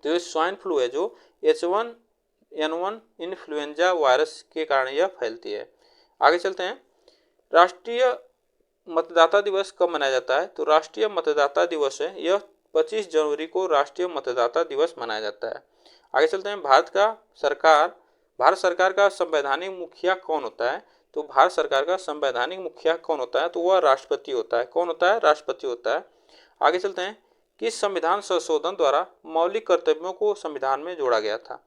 तो ये स्वाइन फ्लू है जो H1N1 इन्फ्लुएंजा वायरस के कारण यह फैलती है। आगे चलते हैं। राष्ट्रीय मतदाता दिवस कब मनाया जाता है? तो राष्ट्रीय मतदाता दिवस है यह 25 जनवरी को राष्ट्रीय मतदाता दिवस मनाया जाता है। आगे चलते हैं। भारत सरकार का संवैधानिक मुखिया कौन होता है? तो भारत सरकार का संवैधानिक मुखिया कौन होता है? तो वह राष्ट्रपति होता है। कौन होता है? राष्ट्रपति होता है। आगे चलते हैं। किस संविधान संशोधन द्वारा मौलिक कर्तव्यों को संविधान में जोड़ा गया था?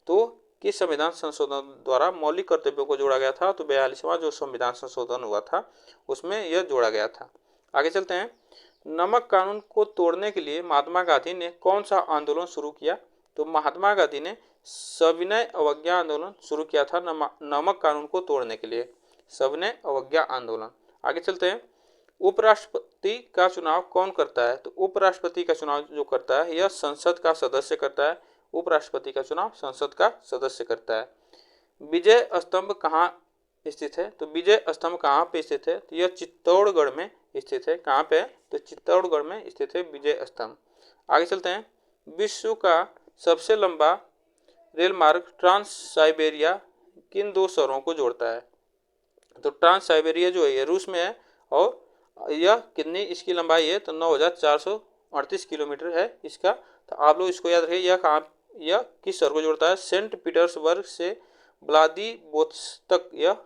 तो किस संविधान संशोधन द्वारा मौलिक कर्तव्यों को जोड़ा गया था? तो 42वां जो संविधान संशोधन हुआ था उसमें यह जोड़ा गया था। आगे चलते हैं। नमक कानून को तोड़ने के लिए महात्मा गांधी ने कौन सा आंदोलन शुरू किया? तो महात्मा गांधी ने सविनय अवज्ञा आंदोलन शुरू किया था नमक कानून को तोड़ने के लिए, सविनय अवज्ञा आंदोलन। आगे चलते हैं। उपराष्ट्रपति का चुनाव कौन करता है? तो उपराष्ट्रपति का चुनाव जो करता है यह संसद का सदस्य करता है। उपराष्ट्रपति का चुनाव संसद का सदस्य करता है। विजय स्तंभ कहाँ स्थित है? तो विजय स्तंभ कहाँ पे स्थित है? तो यह चित्तौड़गढ़ में स्थित है। कहाँ पे? तो चित्तौड़गढ़ में स्थित है विजय स्तंभ। आगे चलते हैं। विश्व का सबसे लंबा रेल मार्ग ट्रांस साइबेरिया किन दो शहरों को जोड़ता है? तो ट्रांस साइबेरिया जो है ये रूस में है और यह कितनी इसकी लंबाई है? तो 9,438 किलोमीटर है इसका। तो आप लोग इसको याद रखिए, यह किस शहर को जोड़ता है? सेंट पीटर्सबर्ग से व्लादिवोस्तोक यह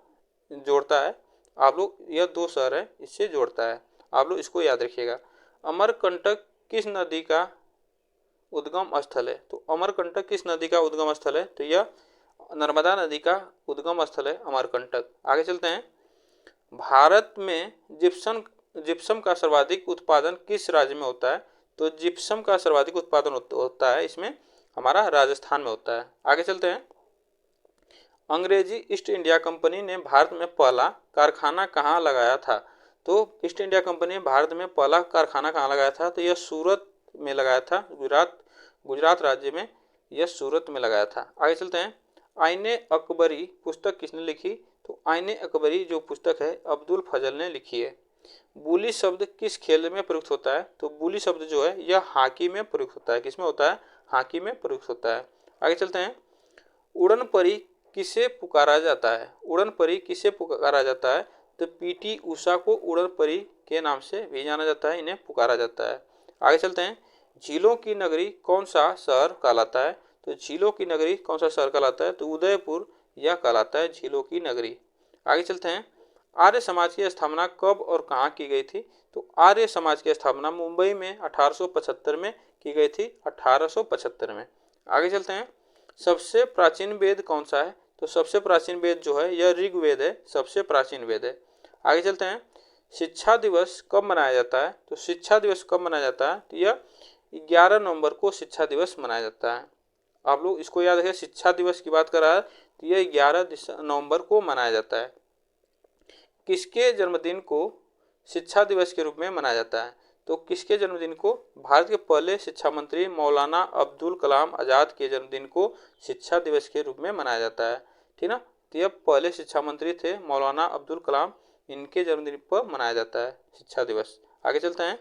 जोड़ता है। आप लोग यह दो शहर है इससे जोड़ता है, आप लोग इसको याद रखिएगा। अमरकंटक किस नदी का उद्गम स्थल है? तो अमरकंटक किस नदी का उद्गम स्थल है? तो यह नर्मदा नदी का उद्गम स्थल है अमरकंटक। आगे चलते हैं। भारत में जिप्सम का सर्वाधिक उत्पादन किस राज्य में होता है? तो जिप्सम का सर्वाधिक उत्पादन होता है इसमें हमारा राजस्थान में होता है। आगे चलते हैं। अंग्रेजी ईस्ट इंडिया कंपनी ने भारत में पहला कारखाना कहाँ लगाया था? तो ईस्ट इंडिया कंपनी ने भारत में पहला कारखाना कहाँ लगाया था? तो यह सूरत में लगाया था, गुजरात राज्य में यह सूरत में लगाया था। आगे चलते हैं। आईने अकबरी पुस्तक किसने लिखी? तो आईने अकबरी जो पुस्तक है अब्दुल फजल ने लिखी है। बुली शब्द किस खेल में प्रयुक्त होता है? तो बुली शब्द जो है यह हॉकी में प्रयुक्त होता है। किसमें होता है? हॉकी में प्रयुक्त होता है। आगे चलते हैं। उड़न परी किसे पुकारा जाता है? उड़न परी किसे पुकारा जाता है? तो पीटी उषा को उड़न परी के नाम से भी जाना जाता है, इन्हें पुकारा जाता है। आगे चलते हैं। झीलों की नगरी कौन सा शहर कहलाता है? तो झीलों की नगरी कौन सा शहर कहलाता है? तो उदयपुर यह कहलाता है झीलों की नगरी। आगे चलते हैं। आर्य समाज की स्थापना कब और कहाँ की गई थी? तो आर्य समाज की स्थापना मुंबई में 1875 में की गई थी, 1875 में। आगे चलते हैं। सबसे प्राचीन वेद कौन सा है? तो सबसे प्राचीन वेद जो है यह ऋग्वेद है, सबसे प्राचीन वेद है। आगे चलते हैं। शिक्षा दिवस कब मनाया जाता है? तो शिक्षा दिवस कब मनाया जाता है? तो यह 11 नवंबर को शिक्षा दिवस मनाया जाता है। आप लोग इसको याद रखिए, शिक्षा दिवस की बात कर रहा है तो यह 11 नवंबर को मनाया जाता है। किसके जन्मदिन को शिक्षा दिवस के रूप में मनाया जाता है? तो किसके जन्मदिन को? भारत के पहले शिक्षा मंत्री मौलाना अब्दुल कलाम आज़ाद के जन्मदिन को शिक्षा दिवस के रूप में मनाया जाता है। ठीक ना? तो यह पहले शिक्षा मंत्री थे मौलाना अब्दुल कलाम, इनके जन्मदिन पर मनाया जाता है शिक्षा दिवस। आगे चलते हैं।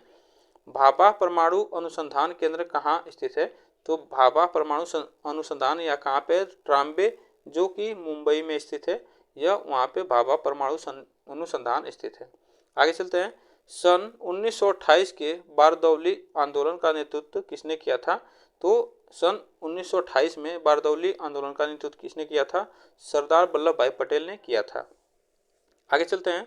भाभा परमाणु अनुसंधान केंद्र कहाँ स्थित है? तो भाभा परमाणु अनुसंधान या कहाँ पे? ट्राम्बे जो कि मुंबई में स्थित है, यह वहाँ पे भाभा परमाणु अनुसंधान स्थित है। आगे चलते हैं। सन 1928 के बारदौली आंदोलन का नेतृत्व किसने किया था? तो सन 1928 में बारदौली आंदोलन का नेतृत्व किसने किया था? सरदार वल्लभ भाई पटेल ने किया था। आगे चलते हैं।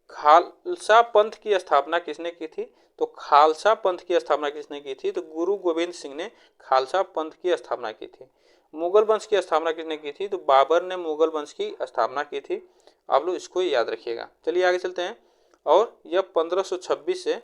खालसा पंथ की स्थापना किसने की थी? तो खालसा पंथ की स्थापना किसने की थी? तो गुरु गोविंद सिंह ने खालसा पंथ की स्थापना की थी। मुगल वंश की स्थापना किसने की थी? तो बाबर ने मुगल वंश की स्थापना की थी। आप लोग इसको याद रखिएगा। चलिए आगे चलते हैं। और यह 1526 से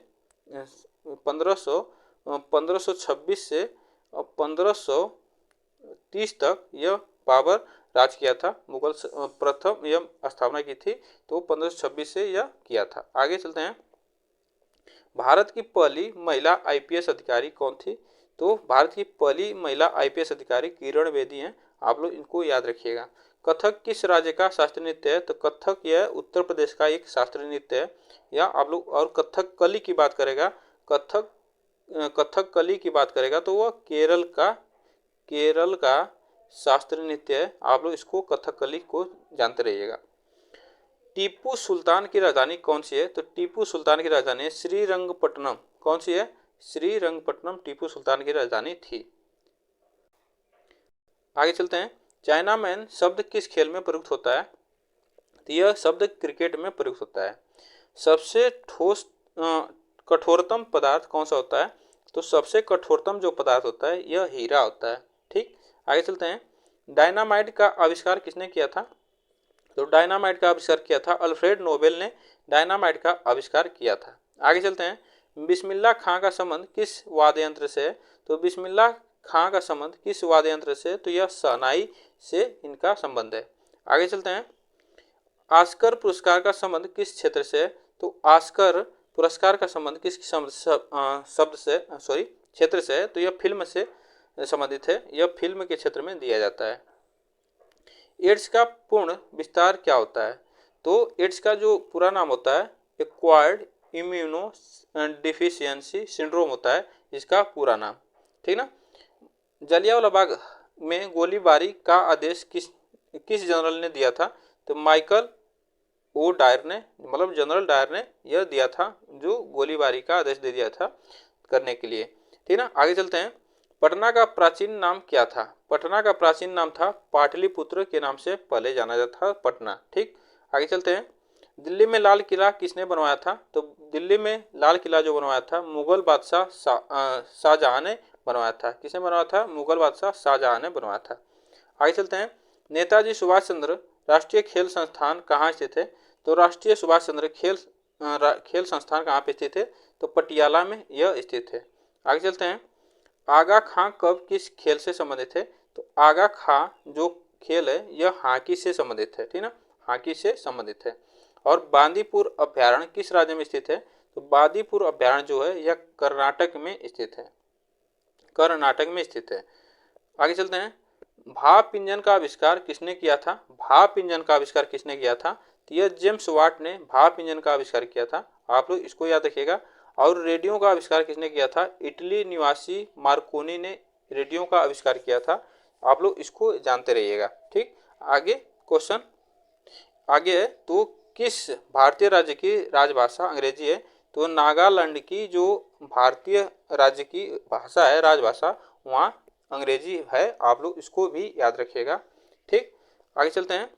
1526 से 1530 तक यह बाबर राज किया था। मुगल प्रथम यह स्थापना की थी, तो 1526 से यह किया था। आगे चलते हैं। भारत की पहली महिला आईपीएस अधिकारी कौन थी? तो भारत की पहली महिला आईपीएस अधिकारी किरण बेदी हैं। आप लोग इनको याद रखिएगा। कथक किस राज्य का शास्त्रीय नृत्य है? तो कथक यह उत्तर प्रदेश का एक शास्त्रीय नृत्य है। या आप लोग और कथक कली की बात करेगा, कथक कली की बात करेगा तो वह केरल का शास्त्रीय नृत्य है। आप लोग इसको कथकली को जानते रहिएगा। टीपू सुल्तान की राजधानी कौन सी है? तो टीपू सुल्तान की राजधानी श्रीरंगपट्टनम। कौन सी है? श्रीरंगपट्टनम टीपू सुल्तान की राजधानी थी। आगे चलते हैं। चाइना मैन शब्द किस खेल में प्रयुक्त होता है? तो यह शब्द क्रिकेट में प्रयुक्त होता है। सबसे ठोस कठोरतम पदार्थ कौन सा होता है? तो सबसे कठोरतम जो पदार्थ होता है यह हीरा होता है। ठीक, आगे चलते हैं। डायनामाइट का आविष्कार किसने किया था? तो डायनामाइट का आविष्कार किया था अल्फ्रेड नोबेल ने डायनामाइट का आविष्कार किया था। आगे चलते हैं। बिस्मिल्लाह खां का संबंध किस वाद्य यंत्र से है? तो बिस्मिल्लाह खां का संबंध किस वाद्य यंत्र से? तो यह शहनाई से इनका संबंध है। आगे चलते हैं। ऑस्कर पुरस्कार का संबंध किस क्षेत्र से है? तो ऑस्कर पुरस्कार का संबंध किस क्षेत्र से है? तो यह फिल्म से संबंधित है, यह फिल्म के क्षेत्र में दिया जाता है। एड्स का पूर्ण विस्तार क्या होता है? तो एड्स का जो पूरा नाम होता है एक्वायर्ड इम्यूनो डिफिशियंसी सिंड्रोम होता है इसका पूरा नाम। ठीक ना? जलियांवाला बाग में गोलीबारी का आदेश किस जनरल ने दिया था? तो माइकल ओ डायर ने, मतलब जनरल डायर ने यह दिया था, जो गोलीबारी का आदेश दे दिया था करने के लिए। ठीक ना, आगे चलते हैं। पटना का प्राचीन नाम क्या था? पटना का प्राचीन नाम था पाटलिपुत्र के नाम से पहले जाना जाता था पटना। ठीक, आगे चलते हैं। दिल्ली में लाल किला किसने बनवाया था? तो दिल्ली में लाल किला जो बनवाया था मुगल बादशाह शाहजहां ने बनवाया था। किसने बनवाया था? मुगल बादशाह शाहजहां ने बनवाया था। आगे चलते हैं। नेताजी सुभाष चंद्र राष्ट्रीय खेल संस्थान कहाँ स्थित है? तो राष्ट्रीय सुभाष चंद्र खेल संस्थान कहाँ पे स्थित है? तो पटियाला में यह स्थित है। आगे चलते हैं। आगा खां कब किस खेल से संबंधित है? तो आगा खां जो खेल है यह हॉकी से संबंधित है। ठीक ना, हॉकी से संबंधित है। और बांदीपुर अभ्यारण्य किस राज्य में स्थित है? तो बांदीपुर अभ्यारण्य जो है यह कर्नाटक में स्थित है, कर्नाटक में स्थित है। आगे चलते हैं। भाप इंजन का आविष्कार किसने किया था? भाप इंजन का आविष्कार किसने किया था? तो यह जेम्स वाट ने भाप इंजन का आविष्कार किया था। आप लोग इसको याद रखिएगा। और रेडियो का आविष्कार किसने किया था? इटली निवासी मार्कोनी ने रेडियो का आविष्कार किया था। आप लोग इसको जानते रहिएगा। ठीक, आगे क्वेश्चन आगे है। तो किस भारतीय राज्य की राजभाषा अंग्रेजी है? तो नागालैंड की जो भारतीय राज्य की भाषा है, राजभाषा, वहाँ अंग्रेजी है। आप लोग इसको भी याद रखिएगा। ठीक, आगे चलते हैं।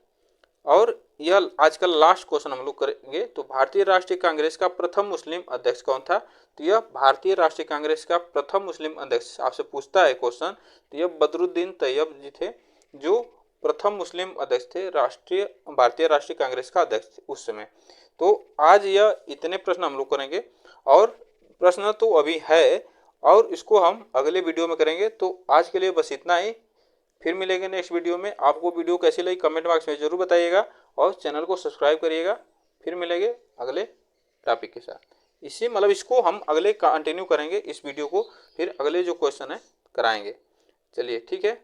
और यह आज का लास्ट क्वेश्चन हम लोग करेंगे। तो भारतीय राष्ट्रीय कांग्रेस का प्रथम मुस्लिम अध्यक्ष कौन था? तो यह भारतीय राष्ट्रीय कांग्रेस का प्रथम मुस्लिम अध्यक्ष आपसे पूछता है क्वेश्चन, तो यह बदरुद्दीन तैयब जी थे, जो प्रथम मुस्लिम अध्यक्ष थे भारतीय राष्ट्रीय कांग्रेस का अध्यक्ष उस समय। तो आज यह इतने प्रश्न हम लोग करेंगे, और प्रश्न तो अभी है और इसको हम अगले वीडियो में करेंगे। तो आज के लिए बस इतना ही। फिर मिलेंगे नेक्स्ट वीडियो में। आपको वीडियो कैसी लगी कमेंट बॉक्स में जरूर बताइएगा, और चैनल को सब्सक्राइब करिएगा। फिर मिलेंगे अगले टॉपिक के साथ। इसी मतलब इसको हम अगले कंटिन्यू करेंगे, इस वीडियो को फिर अगले जो क्वेश्चन है कराएंगे। चलिए ठीक है।